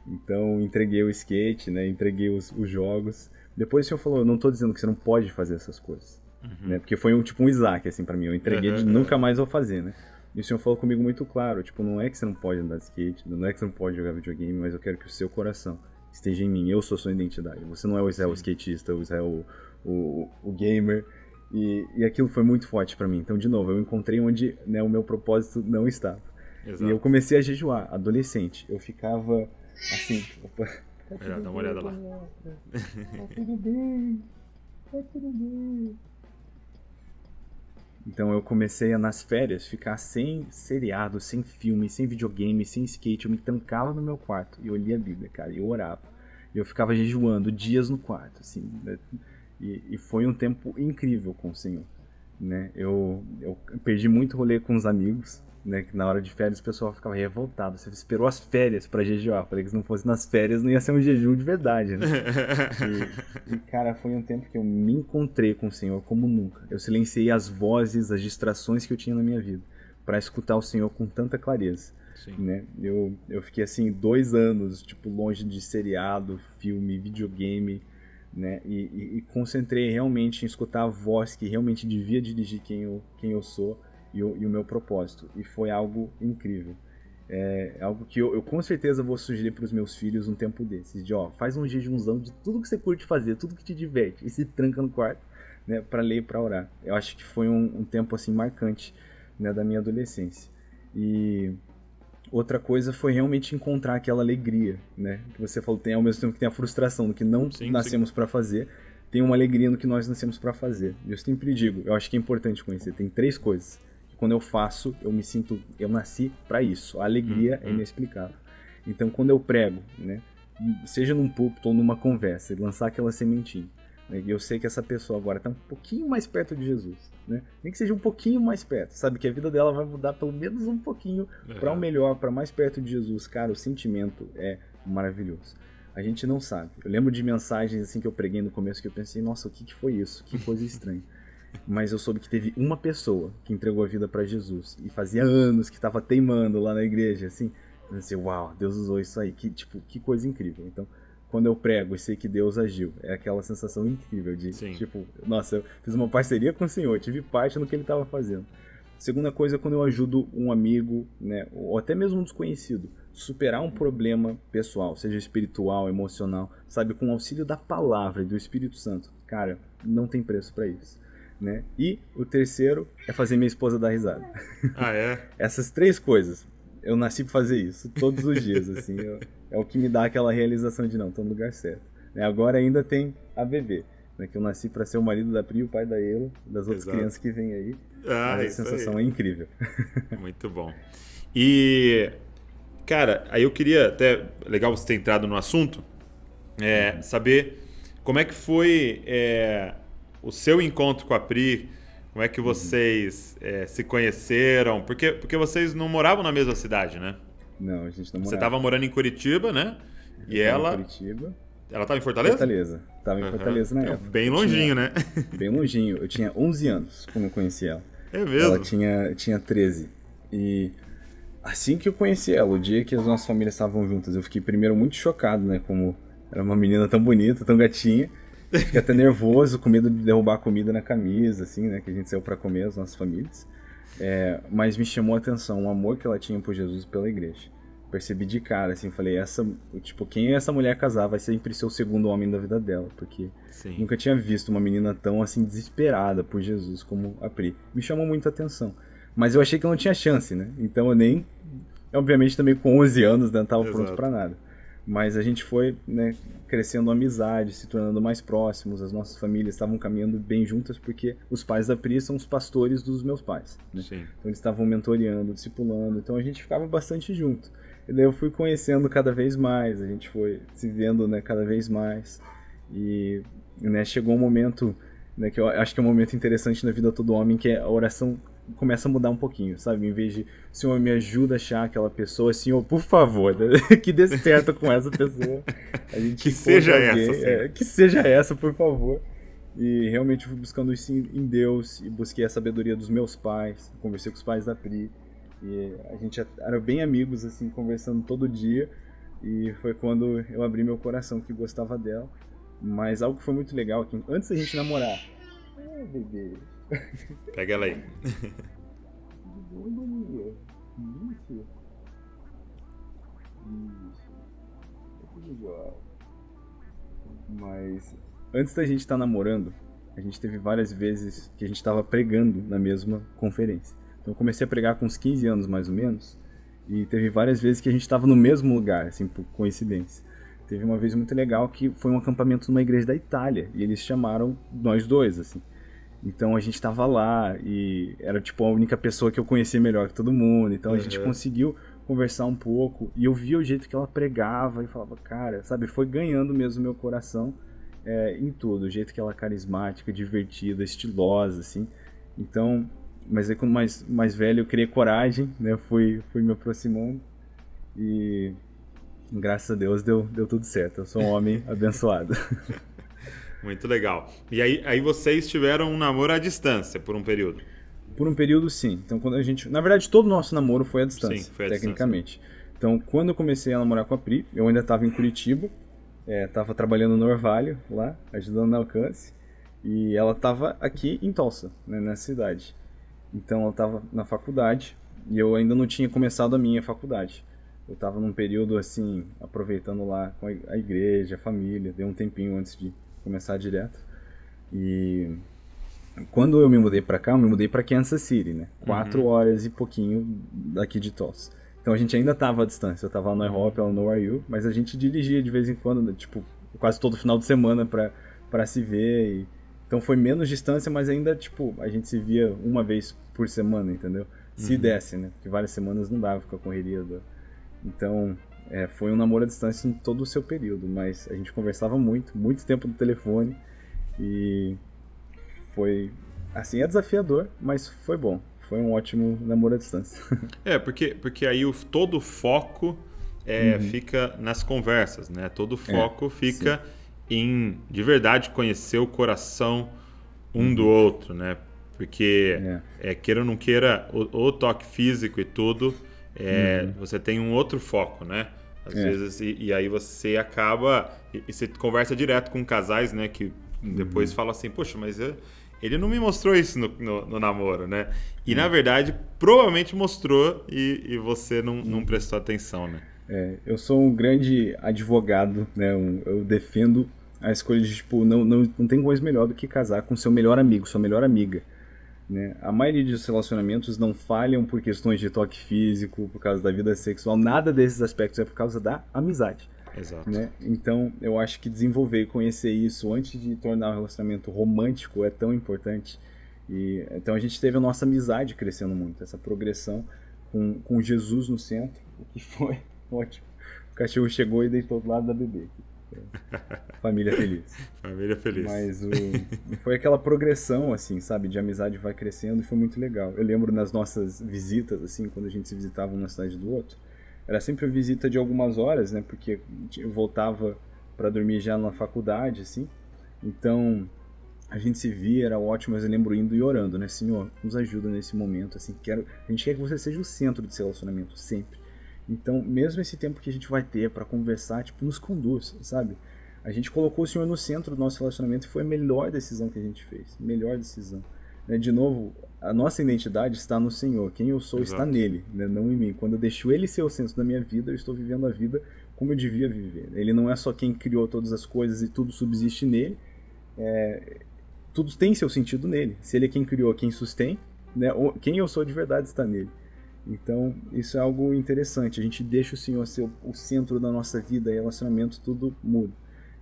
Então, entreguei o skate, né? Entreguei os jogos. Depois o Senhor falou, eu não tô dizendo que você não pode fazer essas coisas. Né? Porque foi tipo um Isaac, assim, pra mim. Eu entreguei de nunca mais vou fazer, né? E o Senhor falou comigo muito claro, tipo, não é que você não pode andar de skate, não é que você não pode jogar videogame, mas eu quero que o seu coração esteja em mim. Eu sou sua identidade. Você não é o Israel skatista, o Israel o gamer. E aquilo foi muito forte pra mim. Então, de novo, eu encontrei onde, né, o meu propósito não estava. Exato. E eu comecei a jejuar, adolescente. Eu ficava assim... Opa, dá uma olhada lá. Tá tudo bem. Então eu comecei a, nas férias, ficar sem seriado, sem filme, sem videogame, sem skate. Eu me trancava no meu quarto e eu lia a Bíblia, cara, e eu orava. E eu ficava jejuando dias no quarto, assim, né? E foi um tempo incrível com o Senhor, né? Eu perdi muito rolê com os amigos, né? Que na hora de férias o pessoal ficava revoltado. Você esperou as férias pra jejuar. Falei que se não fosse nas férias não ia ser um jejum de verdade, né? E cara, foi um tempo que eu me encontrei com o Senhor como nunca. Eu silenciei as vozes, as distrações que eu tinha na minha vida pra escutar o Senhor com tanta clareza. Sim. Né? Eu fiquei assim 2 anos, tipo, longe de seriado, filme, videogame, né? E concentrei realmente em escutar a voz que realmente devia dirigir quem eu sou e o meu propósito. E foi algo incrível. É algo que eu com certeza vou sugerir para os meus filhos um tempo desses. De, faz um jejumzão de tudo que você curte fazer, tudo que te diverte. E se tranca no quarto, né, para ler e para orar. Eu acho que foi um tempo assim marcante, né, da minha adolescência. E outra coisa foi realmente encontrar aquela alegria, né? Que você falou, tem ao mesmo tempo que tem a frustração do que não nascemos para fazer, tem uma alegria no que nós nascemos para fazer. E eu sempre digo, eu acho que é importante conhecer, tem 3 coisas. Que quando eu faço, eu me sinto, eu nasci para isso. A alegria é inexplicável. Então, quando eu prego, né? Seja num púlpito ou numa conversa, e lançar aquela sementinha, né, eu sei que essa pessoa agora está um pouquinho mais perto de Jesus, né? Nem que seja um pouquinho mais perto, sabe? Que a vida dela vai mudar pelo menos um pouquinho para o melhor, para mais perto de Jesus. Cara, o sentimento é maravilhoso. A gente não sabe. Eu lembro de mensagens assim que eu preguei no começo que eu pensei, nossa, o que foi isso? Que coisa estranha. Mas eu soube que teve uma pessoa que entregou a vida para Jesus. E fazia anos que estava teimando lá na igreja, assim. Eu pensei, uau, Deus usou isso aí. Que coisa incrível. Então, quando eu prego e sei que Deus agiu, é aquela sensação incrível de, Sim. tipo, nossa, eu fiz uma parceria com o Senhor, tive parte no que ele estava fazendo. Segunda coisa é quando eu ajudo um amigo, né, ou até mesmo um desconhecido, superar um problema pessoal, seja espiritual, emocional, sabe, com o auxílio da palavra e do Espírito Santo. Cara, não tem preço para isso. Né? E o terceiro é fazer minha esposa dar risada. Ah, é? Essas 3 coisas, eu nasci pra fazer isso todos os dias, assim, é o que me dá aquela realização de não, tô no lugar certo. Né? Agora ainda tem a bebê, né? Que eu nasci pra ser o marido da Pri, o pai da Elo, das outras crianças que vêm aí. Ah, mas a sensação é incrível. Muito bom. E, cara, aí eu queria, até legal você ter entrado no assunto, saber como é que foi o seu encontro com a Pri, como é que vocês se conheceram, porque vocês não moravam na mesma cidade, né? Não, a gente não morava. Você estava morando em Curitiba, né? E ela... Em Curitiba. Ela estava em Fortaleza? Fortaleza. Estava em Fortaleza na época. Bem longinho, né? Bem longinho. Eu tinha 11 anos quando eu conheci ela. É mesmo? Ela tinha 13. E assim que eu conheci ela, o dia que as nossas famílias estavam juntas, eu fiquei primeiro muito chocado, né? Como era uma menina tão bonita, tão gatinha. Fiquei até nervoso, com medo de derrubar a comida na camisa, assim, né? Que a gente saiu pra comer, as nossas famílias. Mas me chamou a atenção o amor que ela tinha por Jesus e pela igreja. Percebi de cara, assim, falei, quem essa mulher casar vai sempre ser o segundo homem da vida dela, porque nunca tinha visto uma menina tão, assim, desesperada por Jesus como a Pri. Me chamou muito a atenção. Mas eu achei que eu não tinha chance, né? Então eu nem, obviamente também com 11 anos, né, não tava pronto pra nada. Mas a gente foi, né, crescendo amizade, se tornando mais próximos, as nossas famílias estavam caminhando bem juntas, porque os pais da Pri são os pastores dos meus pais, né? Então eles estavam mentoreando, discipulando, então a gente ficava bastante junto. E daí eu fui conhecendo cada vez mais, a gente foi se vendo, né, cada vez mais. E, né, chegou um momento, né, que eu acho que é um momento interessante na vida de todo homem, que é a oração começa a mudar um pouquinho, sabe? Em vez de, Senhor, me ajuda a achar aquela pessoa, Senhor, por favor, que dê certo com essa pessoa. A gente que seja essa, que seja essa, por favor. E realmente eu fui buscando isso em Deus e busquei a sabedoria dos meus pais, conversei com os pais da Pri. E a gente era bem amigos, assim, conversando todo dia. E foi quando eu abri meu coração que gostava dela. Mas algo que foi muito legal, que antes da gente namorar... bebê... Pega ela aí. Mas antes da gente estar namorando, a gente teve várias vezes que a gente estava pregando na mesma conferência. Então eu comecei a pregar com uns 15 anos mais ou menos, e teve várias vezes que a gente estava no mesmo lugar, assim, por coincidência. Teve uma vez muito legal que foi um acampamento numa igreja da Itália, e eles chamaram nós dois, assim. Então a gente tava lá e era tipo a única pessoa que eu conhecia melhor que todo mundo. Então a gente conseguiu conversar um pouco e eu via o jeito que ela pregava e falava, cara, sabe, foi ganhando mesmo meu coração em tudo. O jeito que ela é carismática, divertida, estilosa, assim. Então, mas aí quando mais velho eu criei coragem, né, fui me aproximando e graças a Deus deu tudo certo. Eu sou um homem abençoado. Muito legal. E aí vocês tiveram um namoro à distância por um período? Por um período, sim. Então, quando a gente... Na verdade, todo o nosso namoro foi à distância, sim, foi à tecnicamente. Distância. Então, quando eu comecei a namorar com a Pri, eu ainda estava em Curitiba, estava trabalhando no Orvalho, lá, ajudando na Alcance, e ela estava aqui em Tulsa, né, nessa cidade. Então, ela estava na faculdade, e eu ainda não tinha começado a minha faculdade. Eu estava num período, assim, aproveitando lá com a igreja, a família, dei um tempinho antes de começar direto. E quando eu me mudei pra cá, eu me mudei pra Kansas City, né? 4 horas e pouquinho daqui de Tulsa. Então a gente ainda tava à distância. Eu tava lá no IHOP, ela no RU, mas a gente dirigia de vez em quando, né? Tipo, quase todo final de semana pra se ver. Então foi menos distância, mas ainda, tipo, a gente se via uma vez por semana, entendeu? Se desse, né? Porque várias semanas não dava com a correria. Então... foi um namoro à distância em todo o seu período, mas a gente conversava muito tempo no telefone e foi, assim, é desafiador, mas foi bom. Foi um ótimo namoro à distância. Porque aí todo o foco fica nas conversas, né? Todo o foco fica sim. em, de verdade, conhecer o coração um do outro, né? Porque, queira ou não queira, o toque físico e tudo, você tem um outro foco, né? Às vezes, e aí você acaba... E você conversa direto com casais, né? Que depois fala assim, poxa, mas ele não me mostrou isso no namoro, né? E, na verdade, provavelmente mostrou e você não prestou atenção, né? Eu sou um grande advogado, né? Eu defendo a escolha de, tipo, não tem coisa melhor do que casar com seu melhor amigo, sua melhor amiga. Né? A maioria dos relacionamentos não falham por questões de toque físico, por causa da vida sexual, nada desses aspectos, é por causa da amizade. Exato. Né? Então, eu acho que desenvolver e conhecer isso antes de tornar o relacionamento romântico é tão importante. Então, a gente teve a nossa amizade crescendo muito, essa progressão com Jesus no centro, o que foi ótimo. O cachorro chegou e deitou do lado da bebê. Família feliz. Família feliz. Mas foi aquela progressão, assim, sabe? De amizade vai crescendo e foi muito legal. Eu lembro nas nossas visitas, assim, quando a gente se visitava um na cidade do outro, era sempre uma visita de algumas horas, né? Porque eu voltava para dormir já na faculdade, assim. Então, a gente se via, era ótimo, mas eu lembro indo e orando, né? Senhor, nos ajuda nesse momento, assim. A gente quer que você seja o centro desse relacionamento, sempre. Então, mesmo esse tempo que a gente vai ter para conversar, tipo, nos conduz, sabe? A gente colocou o Senhor no centro do nosso relacionamento e foi a melhor decisão que a gente fez. Melhor decisão. Né? De novo, a nossa identidade está no Senhor. Quem eu sou está nele, né? Não em mim. Quando eu deixo ele ser o centro da minha vida, eu estou vivendo a vida como eu devia viver. Ele não é só quem criou todas as coisas e tudo subsiste nele. Tudo tem seu sentido nele. Se ele é quem criou, quem sustém, né? Quem eu sou de verdade está nele. Então, isso é algo interessante. A gente deixa o Senhor ser o centro da nossa vida e relacionamento, tudo muda.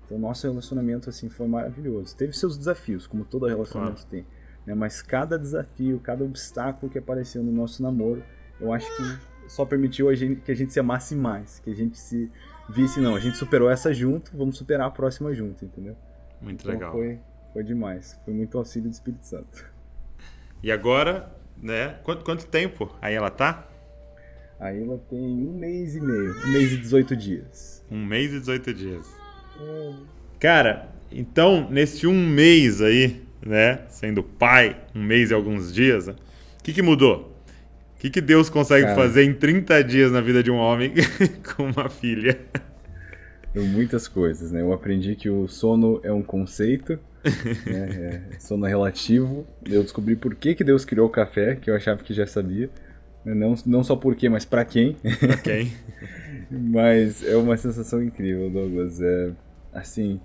Então, nosso relacionamento, assim, foi maravilhoso. Teve seus desafios, como todo relacionamento tem. Né? Mas cada desafio, cada obstáculo que apareceu no nosso namoro, eu acho que só permitiu que a gente se amasse mais. Que a gente se visse, não, a gente superou essa junto, vamos superar a próxima junto, entendeu? Muito então, legal. Foi demais. Foi muito auxílio do Espírito Santo. E agora, né? Quanto tempo aí ela tá? Aí ela tem 1 mês e meio. 1 mês e 18 dias. 1 mês e 18 dias. Cara, então, nesse 1 mês aí, né? Sendo pai, 1 mês e alguns dias, né, o que mudou? O que Deus consegue fazer em 30 dias na vida de um homem com uma filha? Muitas coisas, né? Eu aprendi que o sono é um conceito, né? Sono é relativo. Eu descobri por que Deus criou o café, que eu achava que já sabia. Não só por quê, mas pra quem. Pra quem? Mas é uma sensação incrível, Douglas. Assim,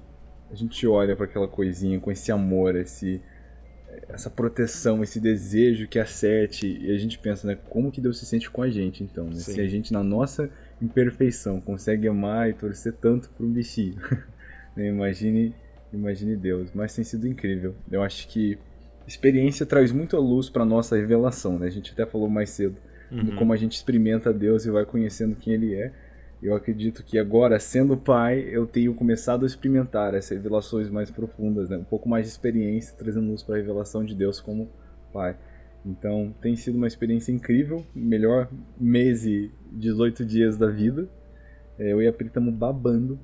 a gente olha para aquela coisinha com esse amor, essa proteção, esse desejo que acerte, e a gente pensa, né, como que Deus se sente com a gente, então, né? Se a gente, na nossa imperfeição, consegue amar e torcer tanto por um bichinho, né? Imagine Deus. Mas tem sido incrível. Eu acho que experiência traz muita luz para nossa revelação, né? A gente até falou mais cedo de como a gente experimenta Deus e vai conhecendo quem Ele é. Eu acredito que agora, sendo pai, eu tenho começado a experimentar essas revelações mais profundas, né? Um pouco mais de experiência, trazendo luz para a revelação de Deus como pai. Então, tem sido uma experiência incrível, melhor mês e 18 dias da vida. Eu e a Pri estamos babando,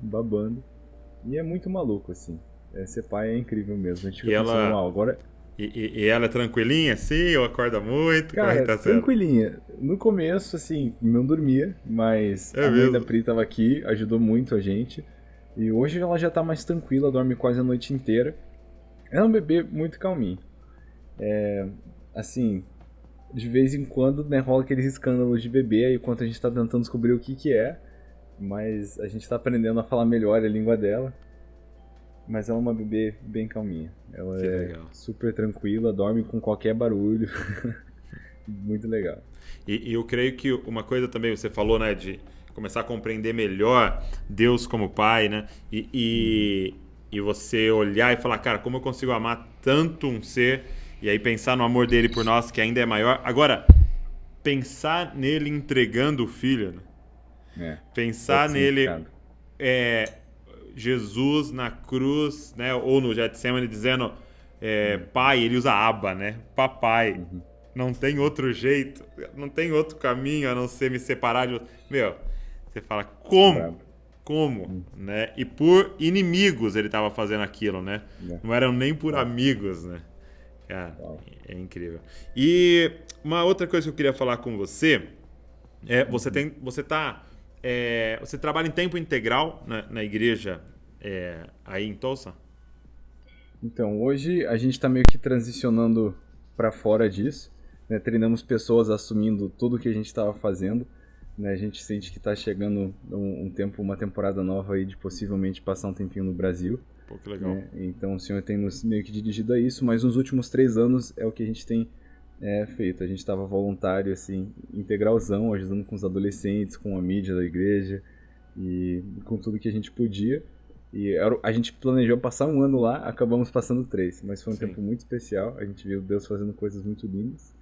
e é muito maluco, assim. Ser pai é incrível mesmo. A gente fica pensando, agora... E ela é tranquilinha, assim, ou acorda muito? Cara, tá tranquilinha. No começo, assim, não dormia, mas a mãe da Pri tava aqui, ajudou muito a gente. E hoje ela já tá mais tranquila, dorme quase a noite inteira. Ela é um bebê muito calminho. Assim, de vez em quando, né, rola aqueles escândalos de bebê, aí enquanto a gente tá tentando descobrir o que é. Mas a gente tá aprendendo a falar melhor a língua dela. Mas ela é uma bebê bem calminha. Ela legal. Super tranquila, dorme com qualquer barulho. Muito legal. E eu creio que uma coisa também, você falou, né, de começar a compreender melhor Deus como pai, né? E você olhar e falar, cara, como eu consigo amar tanto um ser, e aí pensar no amor dele por nós, que ainda é maior. Agora, pensar nele entregando o filho, né? Pensar nele... Jesus na cruz, né? Ou no Getsemane dizendo pai, ele usa Abba, né? Papai. Não tem outro jeito, não tem outro caminho a não ser me separar de... Meu, Você fala, como? Brabo. Como? Né? E por inimigos ele estava fazendo aquilo, né? É. Não eram nem por Uau. amigos, né? Cara, Uau. é incrível. E uma outra coisa que eu queria falar com você é, você trabalha em tempo integral na igreja aí em Tulsa? Então, hoje a gente está meio que transicionando para fora disso, né? Treinamos pessoas assumindo tudo que a gente estava fazendo, né? A gente sente que está chegando um tempo, uma temporada nova aí de possivelmente passar um tempinho no Brasil, Pô, que legal. né? Então o Senhor tem nos meio que dirigido a isso, mas nos últimos 3 anos é o que a gente tem feito. A gente estava voluntário, assim, integralzão, ajudando com os adolescentes, com a mídia da igreja e com tudo que a gente podia. E a gente planejou passar um ano lá, acabamos passando 3, mas foi um Sim. tempo muito especial. A gente viu Deus fazendo coisas muito lindas,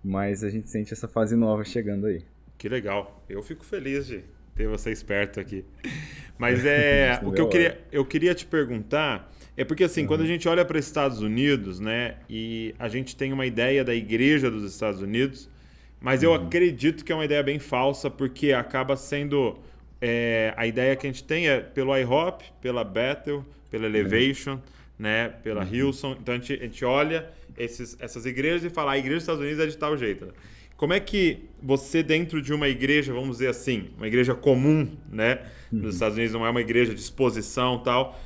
mas a gente sente essa fase nova chegando aí. Que legal. Eu fico feliz de ter vocês perto aqui. Mas Isso o não que é hora. eu queria te perguntar é porque assim, quando a Uhum. gente olha para os Estados Unidos, né, e a gente tem uma ideia da igreja dos Estados Unidos, mas eu Uhum. acredito que é uma ideia bem falsa, porque acaba sendo a ideia que a gente tem é pelo IHOP, pela Bethel, pela É. Elevation, né, pela Uhum. Hillsong. Então a gente olha essas igrejas e fala, a igreja dos Estados Unidos é de tal jeito, né? Como é que você, dentro de uma igreja, vamos dizer assim, uma igreja comum, né? Nos Uhum. Estados Unidos não é uma igreja de exposição e tal.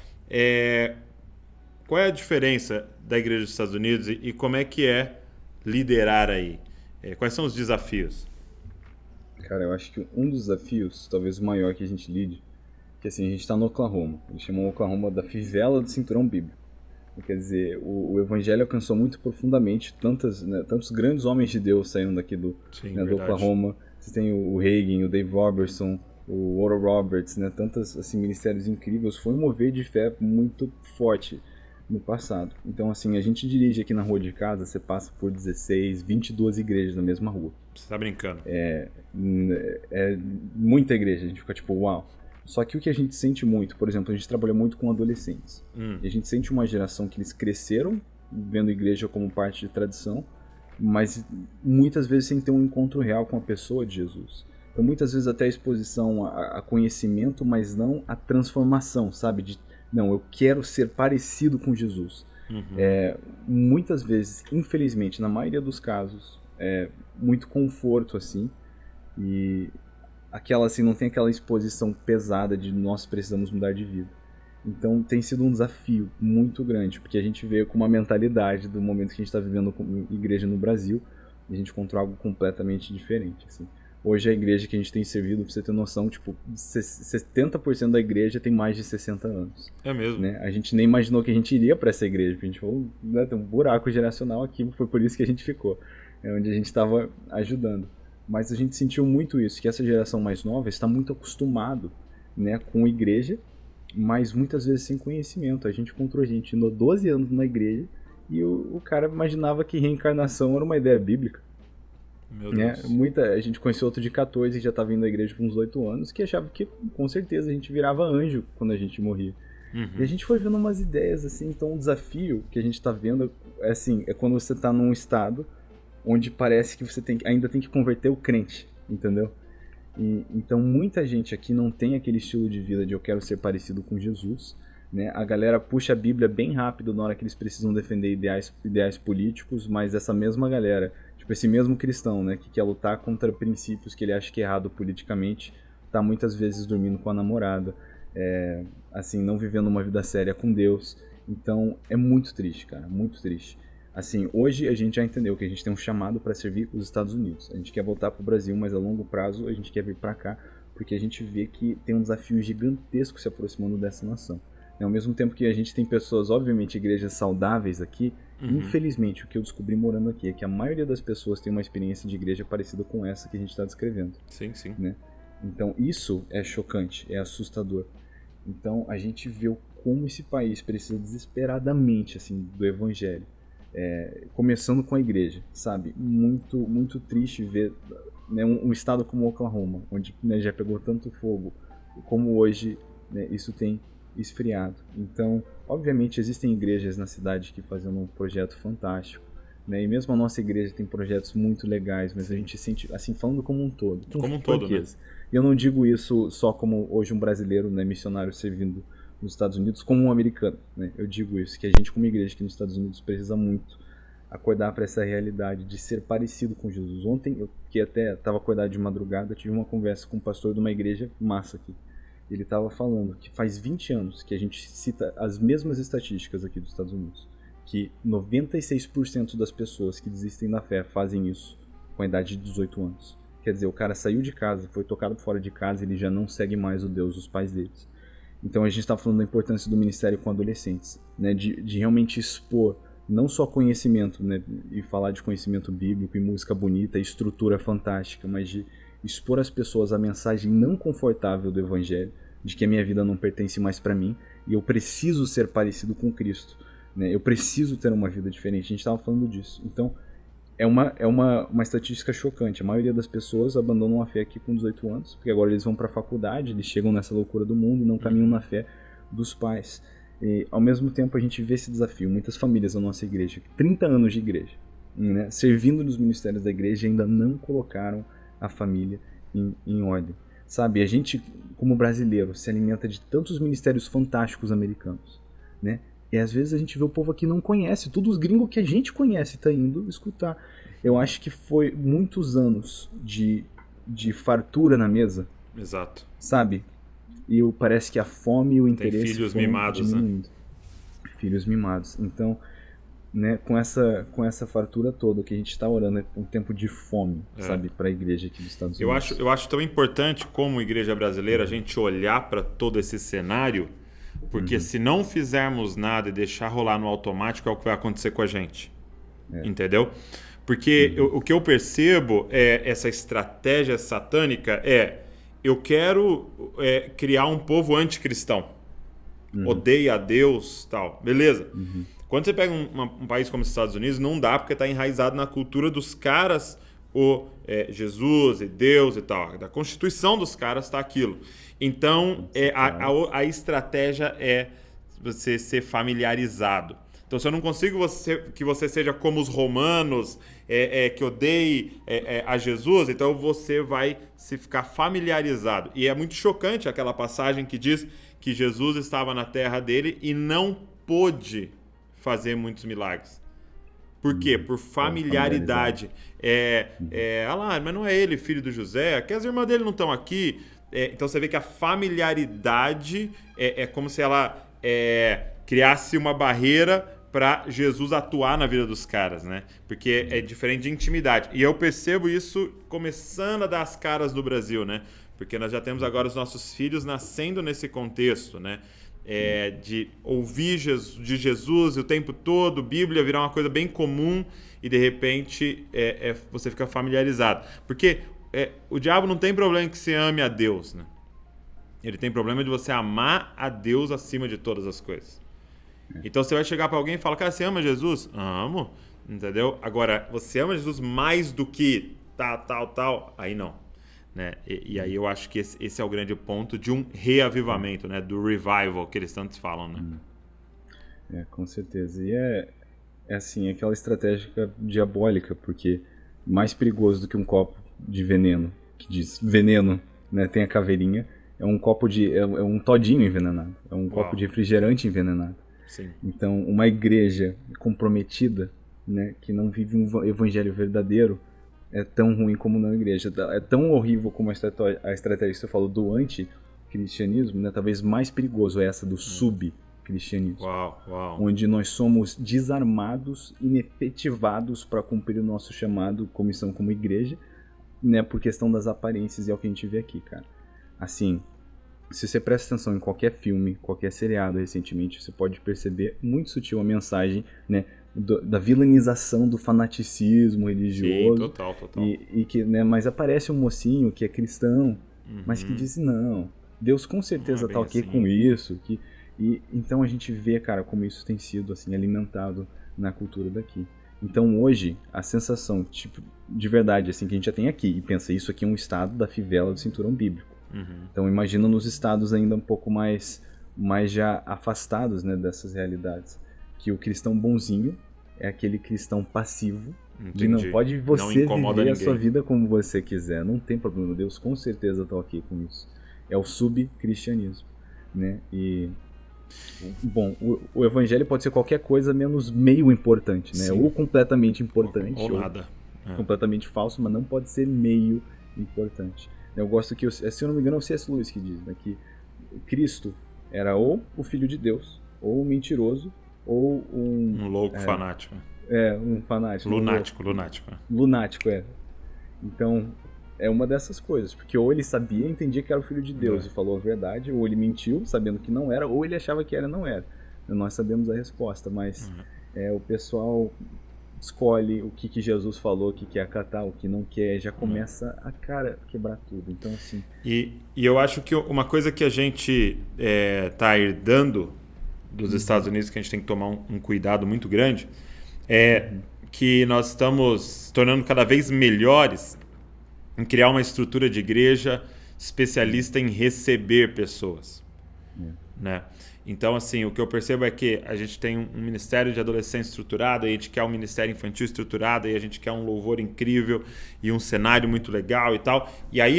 Qual é a diferença da igreja dos Estados Unidos e como é que é liderar aí? Quais são os desafios? Cara, eu acho que um dos desafios, talvez o maior que a gente lide, que assim, a gente está no Oklahoma. Eles chamam o Oklahoma da fivela do cinturão bíblico. Quer dizer, o evangelho alcançou muito profundamente tantos grandes homens de Deus saindo daqui Sim, do verdade. Oklahoma. Você tem o Reagan, o Dave Robertson, o Oral Roberts, né? Tantos assim, ministérios incríveis. Foi um mover de fé muito forte no passado. Então, assim, a gente dirige aqui na rua de casa, você passa por 16, 22 igrejas na mesma rua. Você tá brincando. É muita igreja, a gente fica tipo, uau. Só que o que a gente sente muito, por exemplo, a gente trabalha muito com adolescentes. E a gente sente uma geração que eles cresceram vendo a igreja como parte de tradição, mas muitas vezes sem ter um encontro real com a pessoa de Jesus. Então muitas vezes até a exposição a conhecimento, mas não a transformação, sabe? Não, eu quero ser parecido com Jesus. Muitas vezes, infelizmente, na maioria dos casos, muito conforto assim, e aquela assim, não tem aquela exposição pesada de nós precisamos mudar de vida. Então tem sido um desafio muito grande, porque a gente veio com uma mentalidade do momento que a gente está vivendo como igreja no Brasil, e a gente encontrou algo completamente diferente. Assim. Hoje a igreja que a gente tem servido, pra você ter noção, tipo, 70% da igreja tem mais de 60 anos. É mesmo. Né? A gente nem imaginou que a gente iria para essa igreja, porque a gente falou, né, tem um buraco geracional aqui, foi por isso que a gente ficou, onde a gente estava ajudando. Mas a gente sentiu muito isso, que essa geração mais nova está muito acostumado, né, com igreja, mas muitas vezes sem conhecimento. A gente encontrou gente indo há 12 anos na igreja e o cara imaginava que reencarnação era uma ideia bíblica. Meu Né? Deus. A gente conheceu outro de 14 que já estava indo à igreja com uns 8 anos, que achava que com certeza a gente virava anjo quando a gente morria. E a gente foi vendo umas ideias assim, então o desafio que a gente está vendo é quando você está num estado onde parece que você ainda tem que converter o crente, entendeu? Então muita gente aqui não tem aquele estilo de vida de eu quero ser parecido com Jesus, né? A galera puxa a Bíblia bem rápido na hora que eles precisam defender ideais políticos, mas essa mesma galera, tipo esse mesmo cristão, né, que quer lutar contra princípios que ele acha que é errado politicamente, tá muitas vezes dormindo com a namorada, assim, não vivendo uma vida séria com Deus. Então é muito triste, cara, muito triste. Assim, hoje a gente já entendeu que a gente tem um chamado para servir os Estados Unidos. A gente quer voltar para o Brasil, mas a longo prazo a gente quer vir para cá, porque a gente vê que tem um desafio gigantesco se aproximando dessa nação. Ao mesmo tempo que a gente tem pessoas, obviamente, igrejas saudáveis aqui, infelizmente o que eu descobri morando aqui é que a maioria das pessoas tem uma experiência de igreja parecida com essa que a gente está descrevendo. Sim, sim. Né? Então isso é chocante, é assustador. Então a gente vê como esse país precisa desesperadamente assim, do evangelho. Começando com a igreja, sabe? Muito, muito triste ver, né, um estado como Oklahoma, onde, né, já pegou tanto fogo, como hoje, né, isso tem esfriado. Então, obviamente, existem igrejas na cidade que fazem um projeto fantástico, né? E mesmo a nossa igreja tem projetos muito legais, mas a gente sente, assim, falando como um todo. Como um todo, né? E eu não digo isso só como hoje um brasileiro, né, missionário servindo nos Estados Unidos, como um americano, né? Eu digo isso, que a gente como igreja aqui nos Estados Unidos precisa muito acordar para essa realidade de ser parecido com Jesus. Ontem, eu que até estava acordado de madrugada, tive uma conversa com um pastor de uma igreja massa aqui. Ele estava falando que faz 20 anos que a gente cita as mesmas estatísticas aqui dos Estados Unidos, que 96% das pessoas que desistem da fé fazem isso com a idade de 18 anos. Quer dizer, o cara saiu de casa, foi tocado fora de casa, ele já não segue mais o Deus dos pais deles. Então a gente está falando da importância do ministério com adolescentes, né, de realmente expor não só conhecimento, né, e falar de conhecimento bíblico e música bonita, e estrutura fantástica, mas de expor às pessoas a mensagem não confortável do Evangelho, de que a minha vida não pertence mais para mim e eu preciso ser parecido com Cristo, né, eu preciso ter uma vida diferente. A gente estava falando disso. Então é uma estatística chocante. A maioria das pessoas abandonam a fé aqui com 18 anos, porque agora eles vão para a faculdade, eles chegam nessa loucura do mundo e não caminham na fé dos pais. E, ao mesmo tempo, a gente vê esse desafio. Muitas famílias da nossa igreja, 30 anos de igreja, né, servindo nos ministérios da igreja, ainda não colocaram a família em ordem. Sabe, a gente, como brasileiro, se alimenta de tantos ministérios fantásticos americanos, né? E às vezes a gente vê o povo aqui não conhece, todos os gringos que a gente conhece tá indo escutar. Eu acho que foi muitos anos de fartura na mesa. Exato. Sabe? E parece que a fome e o interesse tem filhos mimados, diminuindo. Né? Filhos mimados. Então, né, com essa fartura toda que a gente está orando, é um tempo de fome, sabe, para a igreja aqui dos Estados Unidos. Eu acho tão importante como igreja brasileira a gente olhar para todo esse cenário, porque se não fizermos nada e deixar rolar no automático, é o que vai acontecer com a gente. Entendeu? Porque o que eu percebo é essa estratégia satânica eu quero criar um povo anticristão. Odeia a Deus, tal. Beleza. Quando você pega um país como os Estados Unidos, não dá, porque está enraizado na cultura dos caras, Jesus e Deus e tal. Da constituição dos caras está aquilo. Então, a estratégia é você ser familiarizado. Então, se eu não consigo que você seja como os romanos, que odeie a Jesus, então você vai se ficar familiarizado. E é muito chocante aquela passagem que diz que Jesus estava na terra dele e não pôde fazer muitos milagres. Por quê? Por familiaridade. Mas não é ele, filho do José, que as irmãs dele não estão aqui. Então você vê que a familiaridade é como se ela criasse uma barreira para Jesus atuar na vida dos caras, né? Porque é diferente de intimidade. E eu percebo isso começando a dar as caras do Brasil, né? Porque nós já temos agora os nossos filhos nascendo nesse contexto, né? De ouvir de Jesus o tempo todo, Bíblia virar uma coisa bem comum e de repente você fica familiarizado. Porque o diabo não tem problema em que você ame a Deus, né? Ele tem problema de você amar a Deus acima de todas as coisas. Então você vai chegar para alguém e falar, cara, você ama Jesus? Amo, entendeu? Agora, você ama Jesus mais do que tal, aí não. Né? E aí eu acho que esse é o grande ponto de um reavivamento, né? Do revival que eles tanto falam, né? Com certeza. E é assim, aquela estratégia diabólica, porque mais perigoso do que um copo de veneno, que diz veneno, né? Tem a caveirinha, é um copo é um todinho envenenado, é um copo de refrigerante envenenado. Sim. Então, uma igreja comprometida, né, que não vive um evangelho verdadeiro, é tão ruim como não igreja. É tão horrível como a estratégia que você falou do anti-cristianismo, né, talvez mais perigoso é essa do sub-cristianismo. Uau. Onde nós somos desarmados, inefetivados para cumprir o nosso chamado, comissão como igreja, né, por questão das aparências, e é o que a gente vê aqui, cara. Assim, se você presta atenção em qualquer filme, qualquer seriado recentemente, você pode perceber muito sutil a mensagem, né, da vilanização do fanaticismo religioso. Sim, total. E que, né, mas aparece um mocinho que é cristão, mas que diz, não, Deus com certeza tá ok com isso. Então a gente vê, cara, como isso tem sido assim, alimentado na cultura daqui. Então hoje, a sensação, tipo, de verdade, assim, que a gente já tem aqui, e pensa, isso aqui é um estado da fivela do cinturão bíblico. Então imagina nos estados ainda um pouco mais já afastados, né, dessas realidades, que o cristão bonzinho, é aquele cristão passivo. Entendi. E não pode você Não incomoda viver a ninguém. sua vida como você quiser. Não tem problema. Deus com certeza está ok com isso. É o subcristianismo, né? E bom, o evangelho pode ser qualquer coisa menos meio importante, né? Sim. Ou completamente importante, Ou nada. completamente falso, mas não pode ser meio importante. Eu gosto que, se eu não me engano, é o C.S. Lewis que diz, né, que Cristo era ou o Filho de Deus, ou um mentiroso, ou um louco fanático. Um fanático. Lunático. Lunático, Então, é uma dessas coisas, porque ou ele sabia, entendia que era o Filho de Deus e falou a verdade, ou ele mentiu, sabendo que não era, ou ele achava que era e não era. Nós sabemos a resposta, mas o pessoal escolhe o que Jesus falou, o que quer acatar, o que não quer, já começa a quebrar tudo. Então, assim... E eu acho que uma coisa que a gente tá herdando dos Estados Unidos, que a gente tem que tomar um cuidado muito grande, é que nós estamos tornando cada vez melhores em criar uma estrutura de igreja especialista em receber pessoas, né? Então, assim, o que eu percebo é que a gente tem um ministério de adolescente estruturado, aí a gente quer um ministério infantil estruturado, aí a gente quer um louvor incrível e um cenário muito legal e tal. E aí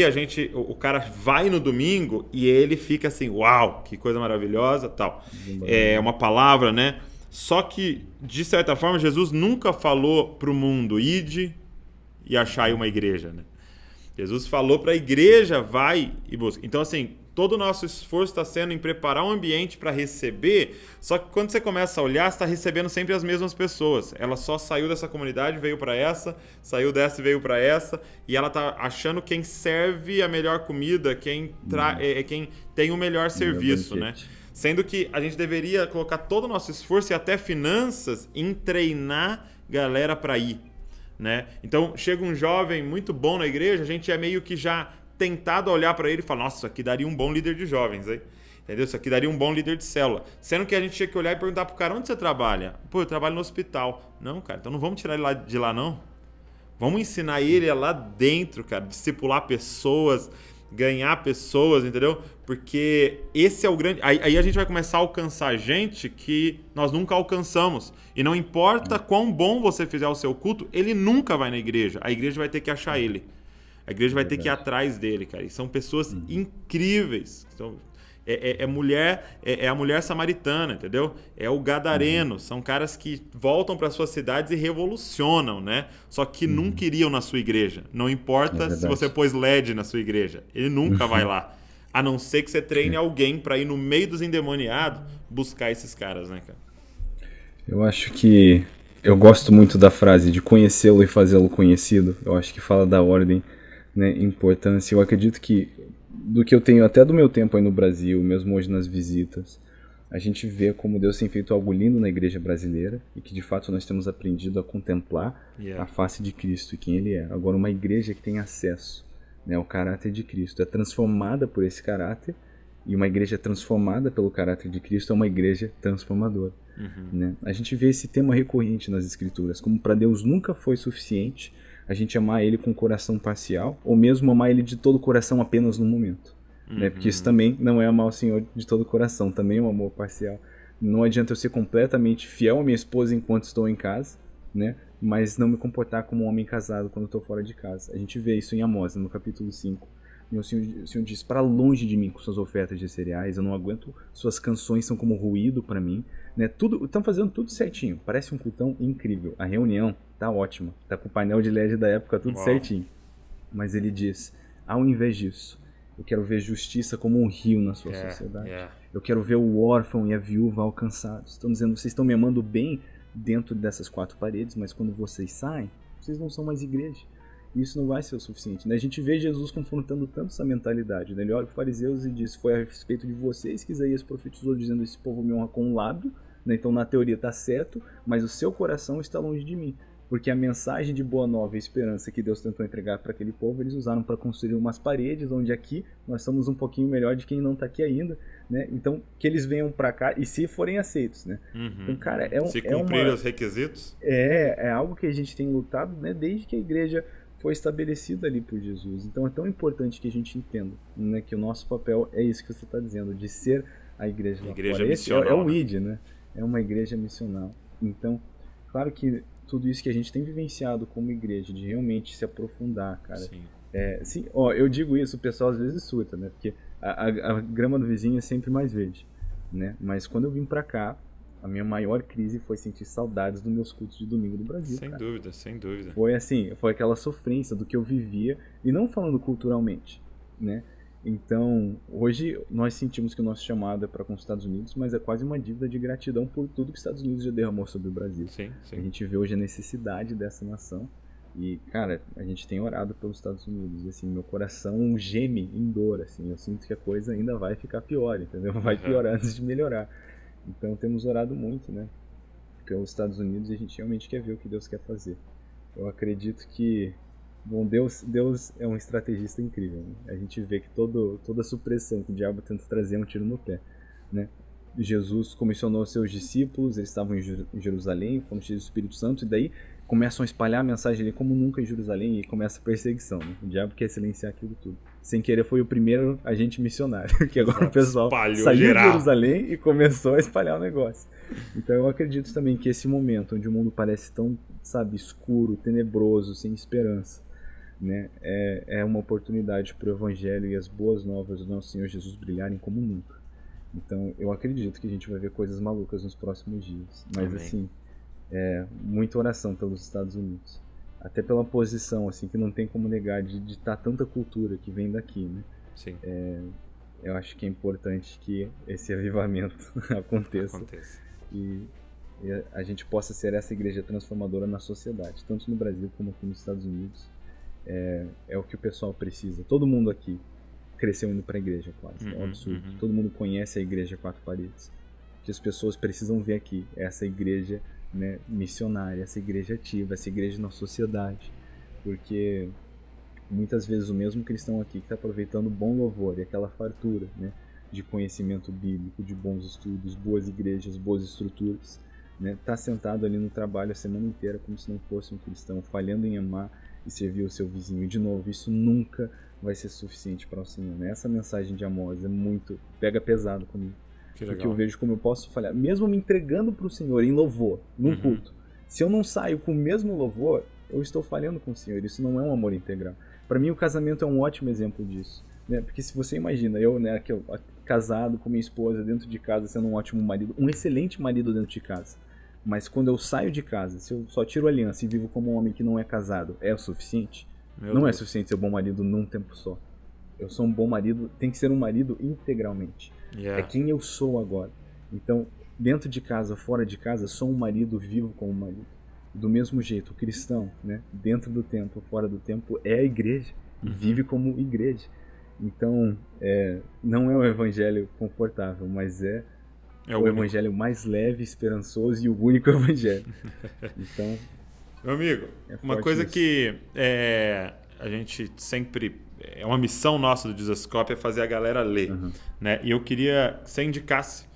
o cara vai no domingo e ele fica assim, uau, que coisa maravilhosa, tal. É uma palavra, né? Só que, de certa forma, Jesus nunca falou para o mundo, ide e achai uma igreja, né? Jesus falou para a igreja, vai e busca. Então, assim, todo o nosso esforço está sendo em preparar um ambiente para receber, só que quando você começa a olhar, você está recebendo sempre as mesmas pessoas. Ela só saiu dessa comunidade, veio para essa, saiu dessa e veio para essa, e ela está achando quem serve a melhor comida, quem tem o melhor serviço, né? Sendo que a gente deveria colocar todo o nosso esforço e até finanças em treinar galera para ir, né? Então, chega um jovem muito bom na igreja, a gente é meio que já tentado a olhar para ele e falar, nossa, isso aqui daria um bom líder de jovens, hein? Entendeu? Isso aqui daria um bom líder de célula. Sendo que a gente tinha que olhar e perguntar pro cara, onde você trabalha? Pô, eu trabalho no hospital. Não, cara, então não vamos tirar ele de lá, não. Vamos ensinar ele a lá dentro, cara, discipular pessoas, ganhar pessoas, entendeu? Porque esse é o grande... Aí a gente vai começar a alcançar gente que nós nunca alcançamos. E não importa quão bom você fizer o seu culto, ele nunca vai na igreja. A igreja vai ter que achar ele. A igreja vai ter que ir atrás dele, cara. E são pessoas incríveis. Então, é a mulher samaritana, entendeu? É o gadareno. São caras que voltam para suas cidades e revolucionam, né? Só que nunca iriam na sua igreja. Não importa se você pôs LED na sua igreja. Ele nunca vai lá. A não ser que você treine alguém para ir no meio dos endemoniados buscar esses caras, né, cara? Eu acho que... Eu gosto muito da frase de conhecê-lo e fazê-lo conhecido. Eu acho que fala da ordem, né, importância. Eu acredito que, do que eu tenho até do meu tempo aí no Brasil, mesmo hoje nas visitas, a gente vê como Deus tem feito algo lindo na igreja brasileira e que de fato nós temos aprendido a contemplar a face de Cristo e quem Ele é. Agora, uma igreja que tem acesso, né, ao caráter de Cristo, é transformada por esse caráter, e uma igreja transformada pelo caráter de Cristo é uma igreja transformadora. Né? A gente vê esse tema recorrente nas Escrituras, como para Deus nunca foi suficiente a gente amar Ele com coração parcial, ou mesmo amar Ele de todo o coração apenas no momento. Né? Porque isso também não é amar o Senhor de todo o coração, também é um amor parcial. Não adianta eu ser completamente fiel à minha esposa enquanto estou em casa, né? Mas não me comportar como um homem casado quando estou fora de casa. A gente vê isso em Amós, no capítulo 5. E o Senhor diz, para longe de mim com suas ofertas de cereais, eu não aguento, suas canções são como ruído para mim. Né? Estão fazendo tudo certinho, parece um cultão incrível. A reunião tá ótima, tá com o painel de LED da época tudo certinho. Mas ele diz, ao invés disso, eu quero ver justiça como um rio na sua sociedade. Eu quero ver o órfão e a viúva alcançados. Estão dizendo, vocês estão me amando bem dentro dessas quatro paredes, mas quando vocês saem, vocês não são mais igreja. E isso não vai ser o suficiente. Né? A gente vê Jesus confrontando tanto essa mentalidade. Né? Ele olha para os fariseus e diz, foi a respeito de vocês que Isaías profetizou, dizendo, esse povo me honra com um lábio, né? Então na teoria está certo, mas o seu coração está longe de mim. Porque a mensagem de boa nova e esperança que Deus tentou entregar para aquele povo, eles usaram para construir umas paredes, onde aqui nós somos um pouquinho melhor de quem não está aqui ainda, né? Então, que eles venham para cá e se forem aceitos, né? Então, cara, se cumprir os requisitos. É algo que a gente tem lutado, né? Desde que a igreja foi estabelecida ali por Jesus. Então, é tão importante que a gente entenda, né? Que o nosso papel é isso que você está dizendo, de ser a igreja lá fora. Missional, é o ID, né? É uma igreja missional. Então, Claro que tudo isso que a gente tem vivenciado como igreja, de realmente se aprofundar, cara. Sim. Sim, ó, eu digo isso, o pessoal às vezes surta, né? Porque a grama do vizinho é sempre mais verde, né? Mas quando eu vim pra cá, a minha maior crise foi sentir saudades dos meus cultos de domingo do Brasil, Sem cara. dúvida, sem dúvida. Foi assim, foi aquela sofrência do que eu vivia, e não falando culturalmente, né? Então, hoje nós sentimos que o nosso chamado é para com os Estados Unidos, mas é quase uma dívida de gratidão por tudo que os Estados Unidos já derramou sobre o Brasil. Sim, A sim. gente vê hoje a necessidade dessa nação e, cara, a gente tem orado pelos Estados Unidos. E, assim, meu coração geme em dor, assim, eu sinto que a coisa ainda vai ficar pior, entendeu? Vai piorar antes de melhorar. Então, temos orado muito, né, pelos Estados Unidos, e a gente realmente quer ver o que Deus quer fazer. Eu acredito que, bom, Deus é um estrategista incrível, né? A gente vê que toda a supressão que o diabo tenta trazer é um tiro no pé, né? Jesus comissionou seus discípulos, eles estavam em Jerusalém, foram cheios do Espírito Santo, e daí começam a espalhar a mensagem ali como nunca em Jerusalém, e começa a perseguição, né? O diabo quer silenciar aquilo tudo. Sem querer foi o primeiro agente missionário, que agora o pessoal saiu de Jerusalém e começou a espalhar o negócio. Então eu acredito também que esse momento onde o mundo parece tão, sabe, escuro, tenebroso, sem esperança, né, é uma oportunidade para o Evangelho e as boas novas do nosso Senhor Jesus brilharem como nunca. Então eu acredito que a gente vai ver coisas malucas nos próximos dias. Mas Amém. assim, muita oração pelos Estados Unidos. Até pela posição, assim, que não tem como negar de ditar tanta cultura que vem daqui, né? Sim. Eu acho que é importante que esse avivamento aconteça. E a gente possa ser essa igreja transformadora na sociedade, tanto no Brasil como aqui nos Estados Unidos. É o que o pessoal precisa. Todo mundo aqui cresceu indo para a igreja, quase. É um absurdo. Todo mundo conhece a igreja Quatro Paredes. O que as pessoas precisam ver aqui é essa igreja, né, missionária, essa igreja ativa, essa igreja na sociedade. Porque muitas vezes o mesmo cristão aqui que está aproveitando o bom louvor e aquela fartura, né, de conhecimento bíblico, de bons estudos, boas igrejas, boas estruturas, né, tá sentado ali no trabalho a semana inteira como se não fosse um cristão, falhando em amar e servir o seu vizinho. E de novo, isso nunca vai ser suficiente para o Senhor, né? Essa mensagem de Amós pega pesado comigo. Porque eu vejo como eu posso falhar, mesmo me entregando para o Senhor em louvor, num culto. Se eu não saio com o mesmo louvor, eu estou falhando com o Senhor. Isso não é um amor integral. Para mim, o casamento é um ótimo exemplo disso, né? Porque se você imagina, eu, né, casado com minha esposa dentro de casa, sendo um ótimo marido, um excelente marido dentro de casa. Mas quando eu saio de casa, se eu só tiro a aliança e vivo como um homem que não é casado, é o suficiente? Não é suficiente ser um bom marido num tempo só. Eu sou um bom marido, tem que ser um marido integralmente. É quem eu sou agora. Então, dentro de casa, fora de casa, sou um marido vivo como um marido. Do mesmo jeito, o cristão, né, dentro do templo, fora do templo, é a igreja. E vive como igreja. Então, não é um evangelho confortável, mas é o evangelho mais leve, esperançoso e o único evangelho. Então, meu amigo, uma coisa isso. Que a gente sempre... É uma missão nossa do Jesuscope é fazer a galera ler. Né? E eu queria que você indicasse...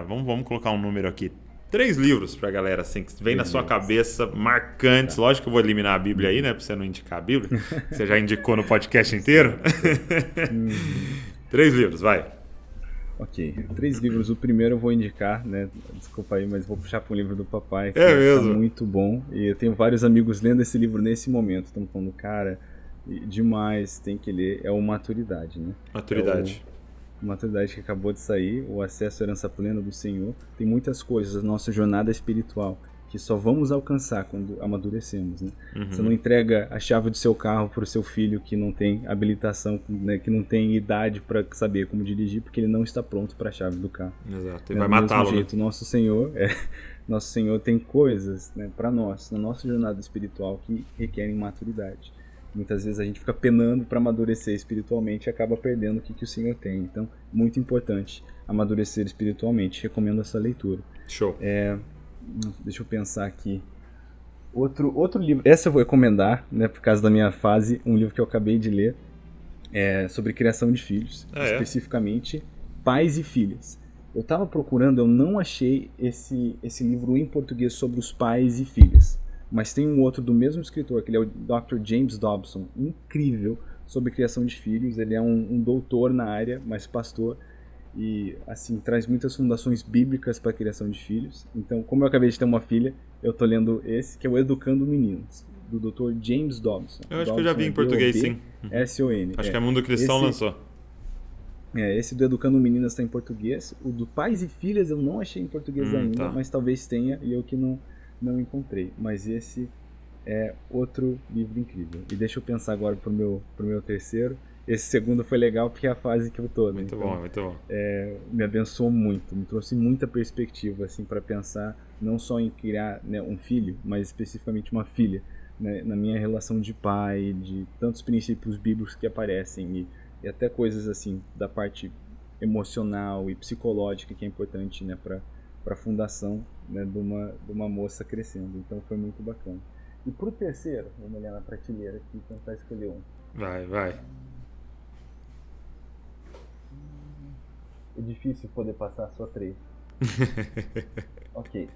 vamos colocar um número aqui. 3 livros pra galera, assim, que vem na sua cabeça, marcantes. Lógico que eu vou eliminar a Bíblia aí, né? Pra você não indicar a Bíblia. Você já indicou no podcast inteiro. 3 livros, vai. Ok, 3 livros. O primeiro eu vou indicar, né? Desculpa aí, mas vou puxar para um livro do papai. Que mesmo? Tá muito bom. E eu tenho vários amigos lendo esse livro nesse momento. Estão falando, cara, demais, tem que ler. É o Maturidade, né? Maturidade. Maturidade que acabou de sair, o acesso à herança plena do Senhor. Tem muitas coisas da nossa jornada espiritual que só vamos alcançar quando amadurecemos, né? Você não entrega a chave do seu carro para o seu filho que não tem habilitação, né, que não tem idade para saber como dirigir, porque ele não está pronto para a chave do carro. Exato, ele vai matá-lo. Do mesmo jeito, nosso Senhor tem coisas, né, para nós, na nossa jornada espiritual, que requerem maturidade. Muitas vezes a gente fica penando para amadurecer espiritualmente e acaba perdendo o que o Senhor tem. Então, muito importante amadurecer espiritualmente. Recomendo essa leitura. Show. Deixa eu pensar aqui. Outro livro, essa eu vou recomendar, né, por causa da minha fase, um livro que eu acabei de ler, sobre criação de filhos, especificamente pais e filhas. Eu estava procurando, eu não achei esse livro em português sobre os pais e filhas, mas tem um outro do mesmo escritor, que ele é o Dr. James Dobson, incrível, sobre criação de filhos. Ele é um doutor na área, mas pastor, e assim traz muitas fundações bíblicas para a criação de filhos. Então, como eu acabei de ter uma filha, eu tô lendo esse, que é o Educando Meninos, do Dr. James Dobson. Eu acho que eu já vi em português, sim. S-O-N. Acho que a Mundo Cristão lançou. Esse do Educando Meninas está em português. O do Pais e Filhas eu não achei em português ainda, mas talvez tenha e eu que não encontrei. Mas esse é outro livro incrível. E deixa eu pensar agora pro meu terceiro. Esse segundo foi legal porque é a fase que eu tô, né? Muito bom. Me abençoou muito, me trouxe muita perspectiva assim para pensar não só em criar, né, um filho, mas especificamente uma filha, né, na minha relação de pai, de tantos princípios bíblicos que aparecem e até coisas assim da parte emocional e psicológica que é importante, né, para a fundação, né, de uma moça crescendo. Então foi muito bacana. E pro terceiro, vamos olhar na prateleira aqui e tentar escolher um. Vai. É difícil poder passar só 3. Ok.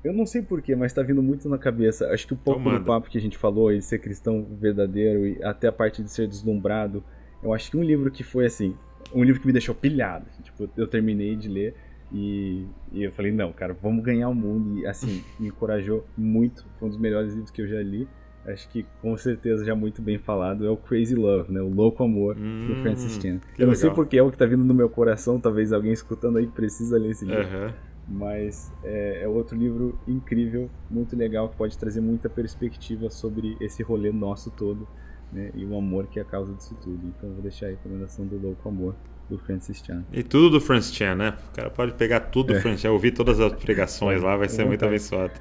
Eu não sei porquê, mas tá vindo muito na cabeça. Acho que um pouco do papo que a gente falou, de ser cristão verdadeiro e até a parte de ser deslumbrado. Eu acho que um livro que foi assim, um livro que me deixou pilhado. Tipo, eu terminei de ler e eu falei, não, cara, vamos ganhar o mundo. E assim, me encorajou muito. Foi um dos melhores livros que eu já li. Acho que com certeza já muito bem falado, é o Crazy Love, né? O Louco Amor, do Francis Chan. Eu não sei porque é o que tá vindo no meu coração, talvez alguém escutando aí precisa ler esse livro. Mas é outro livro incrível, muito legal, que pode trazer muita perspectiva sobre esse rolê nosso todo, né? E o amor que é a causa disso tudo. Então eu vou deixar a recomendação do Louco Amor, do Francis Chan. E tudo do Francis Chan, né? O cara pode pegar tudo do Francis Chan, ouvir todas as pregações lá, vai ser muito abençoado.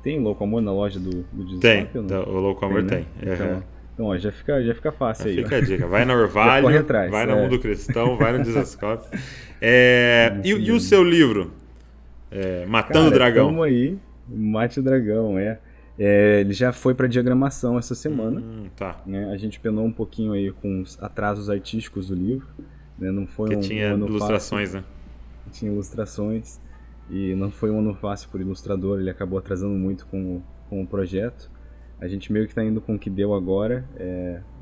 Tem Louco Amor na loja do Desascope? Tem, o Louco Amor tem. Então ó, já fica fácil aí. Fica a dica, vai na Orvalho, vai na Mundo Cristão, vai no Desascope. E o seu livro? Matando o Dragão. Tamo aí, Mate o Dragão, ele já foi para diagramação essa semana. Né? A gente penou um pouquinho aí com os atrasos artísticos do livro. Né? Não foi tinha ilustrações, fácil. Né? Tinha ilustrações. E não foi um ano fácil por ilustrador, ele acabou atrasando muito com o projeto. A gente meio que tá indo com o que deu agora,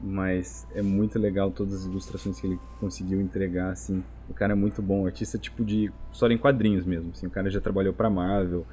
mas é muito legal todas as ilustrações que ele conseguiu entregar, assim. O cara é muito bom, artista tipo de história em quadrinhos mesmo, assim. O cara já trabalhou pra Marvel,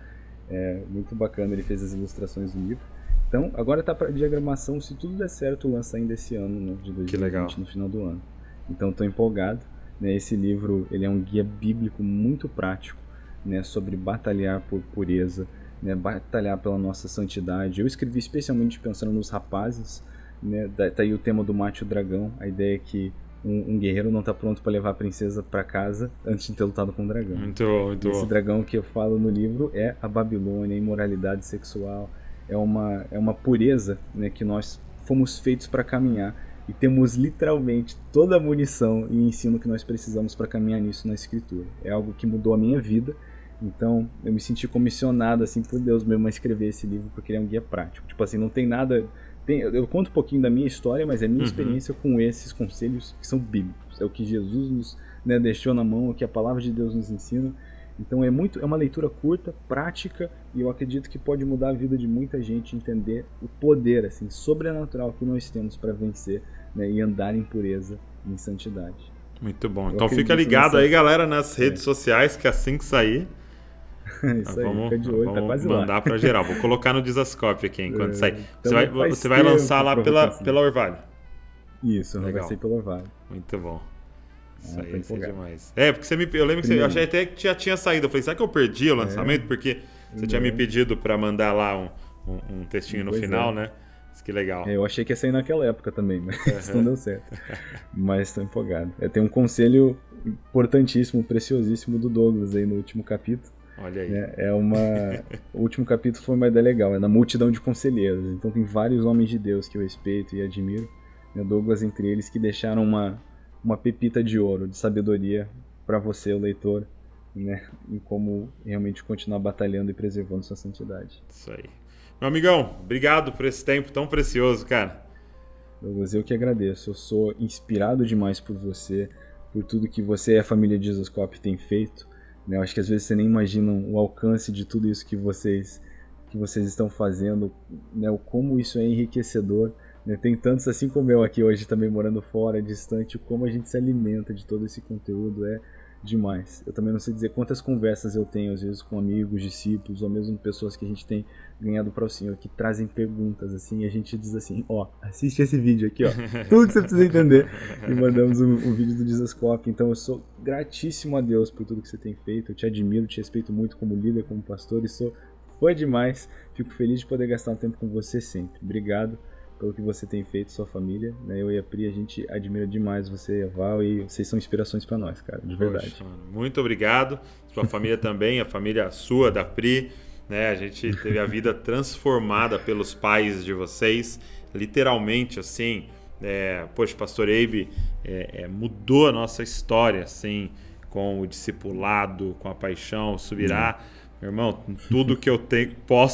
muito bacana, ele fez as ilustrações do livro. Então, agora tá pra diagramação, se tudo der certo, lança ainda esse ano, né, de 2020, no final do ano. Então, tô empolgado, né? Esse livro, ele é um guia bíblico muito prático, né, sobre batalhar por pureza, né, batalhar pela nossa santidade. Eu escrevi especialmente pensando nos rapazes, né, tá aí o tema do Mate o Dragão, a ideia é que um guerreiro não tá pronto para levar a princesa para casa antes de ter lutado com um dragão. Muito bom. Esse dragão que eu falo no livro é a Babilônia, a imoralidade sexual, é uma pureza, né, que nós fomos feitos para caminhar e temos literalmente toda a munição e ensino que nós precisamos para caminhar nisso na escritura. É algo que mudou a minha vida. Então, eu me senti comissionado, assim, por Deus mesmo a escrever esse livro, porque ele é um guia prático. Tipo assim, não tem nada... eu conto um pouquinho da minha história, mas é a minha experiência com esses conselhos que são bíblicos. É o que Jesus nos, né, deixou na mão, é o que a palavra de Deus nos ensina. Então, é uma leitura curta, prática, e eu acredito que pode mudar a vida de muita gente, entender o poder, assim, sobrenatural que nós temos para vencer, né, e andar em pureza e em santidade. Muito bom. Então, fica ligado aí, galera, nas redes sociais, que assim que sair... Isso aí, fica de olho, tá quase lá. Mandar pra geral. Vou colocar no Desascope aqui enquanto sair. Então você vai lançar lá pela Orvalho. Isso, vai ser pela Orvalho. Muito bom. Isso aí é demais. Porque eu lembro que eu achei até que já tinha saído. Eu falei, será que eu perdi o lançamento? Porque você tinha me pedido pra mandar lá um textinho no final, né? Que legal. Eu achei que ia sair naquela época também, mas isso não deu certo. Mas tô empolgado. Tem um conselho importantíssimo, preciosíssimo do Douglas aí no último capítulo. Olha aí. O último capítulo foi uma ideia legal, é na multidão de conselheiros. Então tem vários homens de Deus que eu respeito e admiro, né, Douglas entre eles, que deixaram uma pepita de ouro, de sabedoria para você, o leitor, né, em como realmente continuar batalhando e preservando sua santidade. Isso aí. Meu amigão, obrigado por esse tempo tão precioso, cara. Douglas, eu que agradeço. Eu sou inspirado demais por você, por tudo que você e a família Jesuscope tem feito. Eu acho que às vezes você nem imagina o alcance de tudo isso que vocês estão fazendo, né? Como isso é enriquecedor, né? Tem tantos assim como eu aqui hoje também morando fora, distante, como a gente se alimenta de todo esse conteúdo. demais. Eu também não sei dizer quantas conversas eu tenho, às vezes, com amigos, discípulos, ou mesmo pessoas que a gente tem ganhado para o Senhor, que trazem perguntas, assim, e a gente diz assim, ó, assiste esse vídeo aqui, ó, tudo que você precisa entender, e mandamos um vídeo do Jesus Cop. Então eu sou gratíssimo a Deus por tudo que você tem feito, eu te admiro, te respeito muito como líder, como pastor, e sou fã demais, fico feliz de poder gastar um tempo com você sempre. Obrigado pelo que você tem feito, sua família, né? Eu e a Pri, a gente admira demais você e a Val, e vocês são inspirações para nós, cara, de verdade. Poxa, mano, muito obrigado. Sua família também, a família sua, da Pri, né? A gente teve a vida transformada pelos pais de vocês, literalmente, assim. Poxa, Pastor Abe mudou a nossa história, assim, com o discipulado, com a paixão, o Subirá. Meu irmão, tudo que eu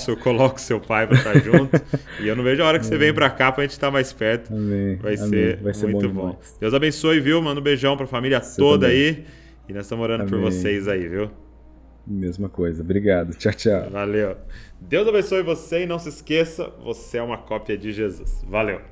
eu coloco seu pai para estar junto. E eu não vejo a hora que você vem para cá pra gente estar mais perto. Amém. Vai ser muito bom. Deus abençoe, viu? Manda um beijão pra família toda também aí. E nós estamos orando por vocês aí, viu? Mesma coisa. Obrigado. Tchau, tchau. Valeu. Deus abençoe você e não se esqueça, você é uma cópia de Jesus. Valeu.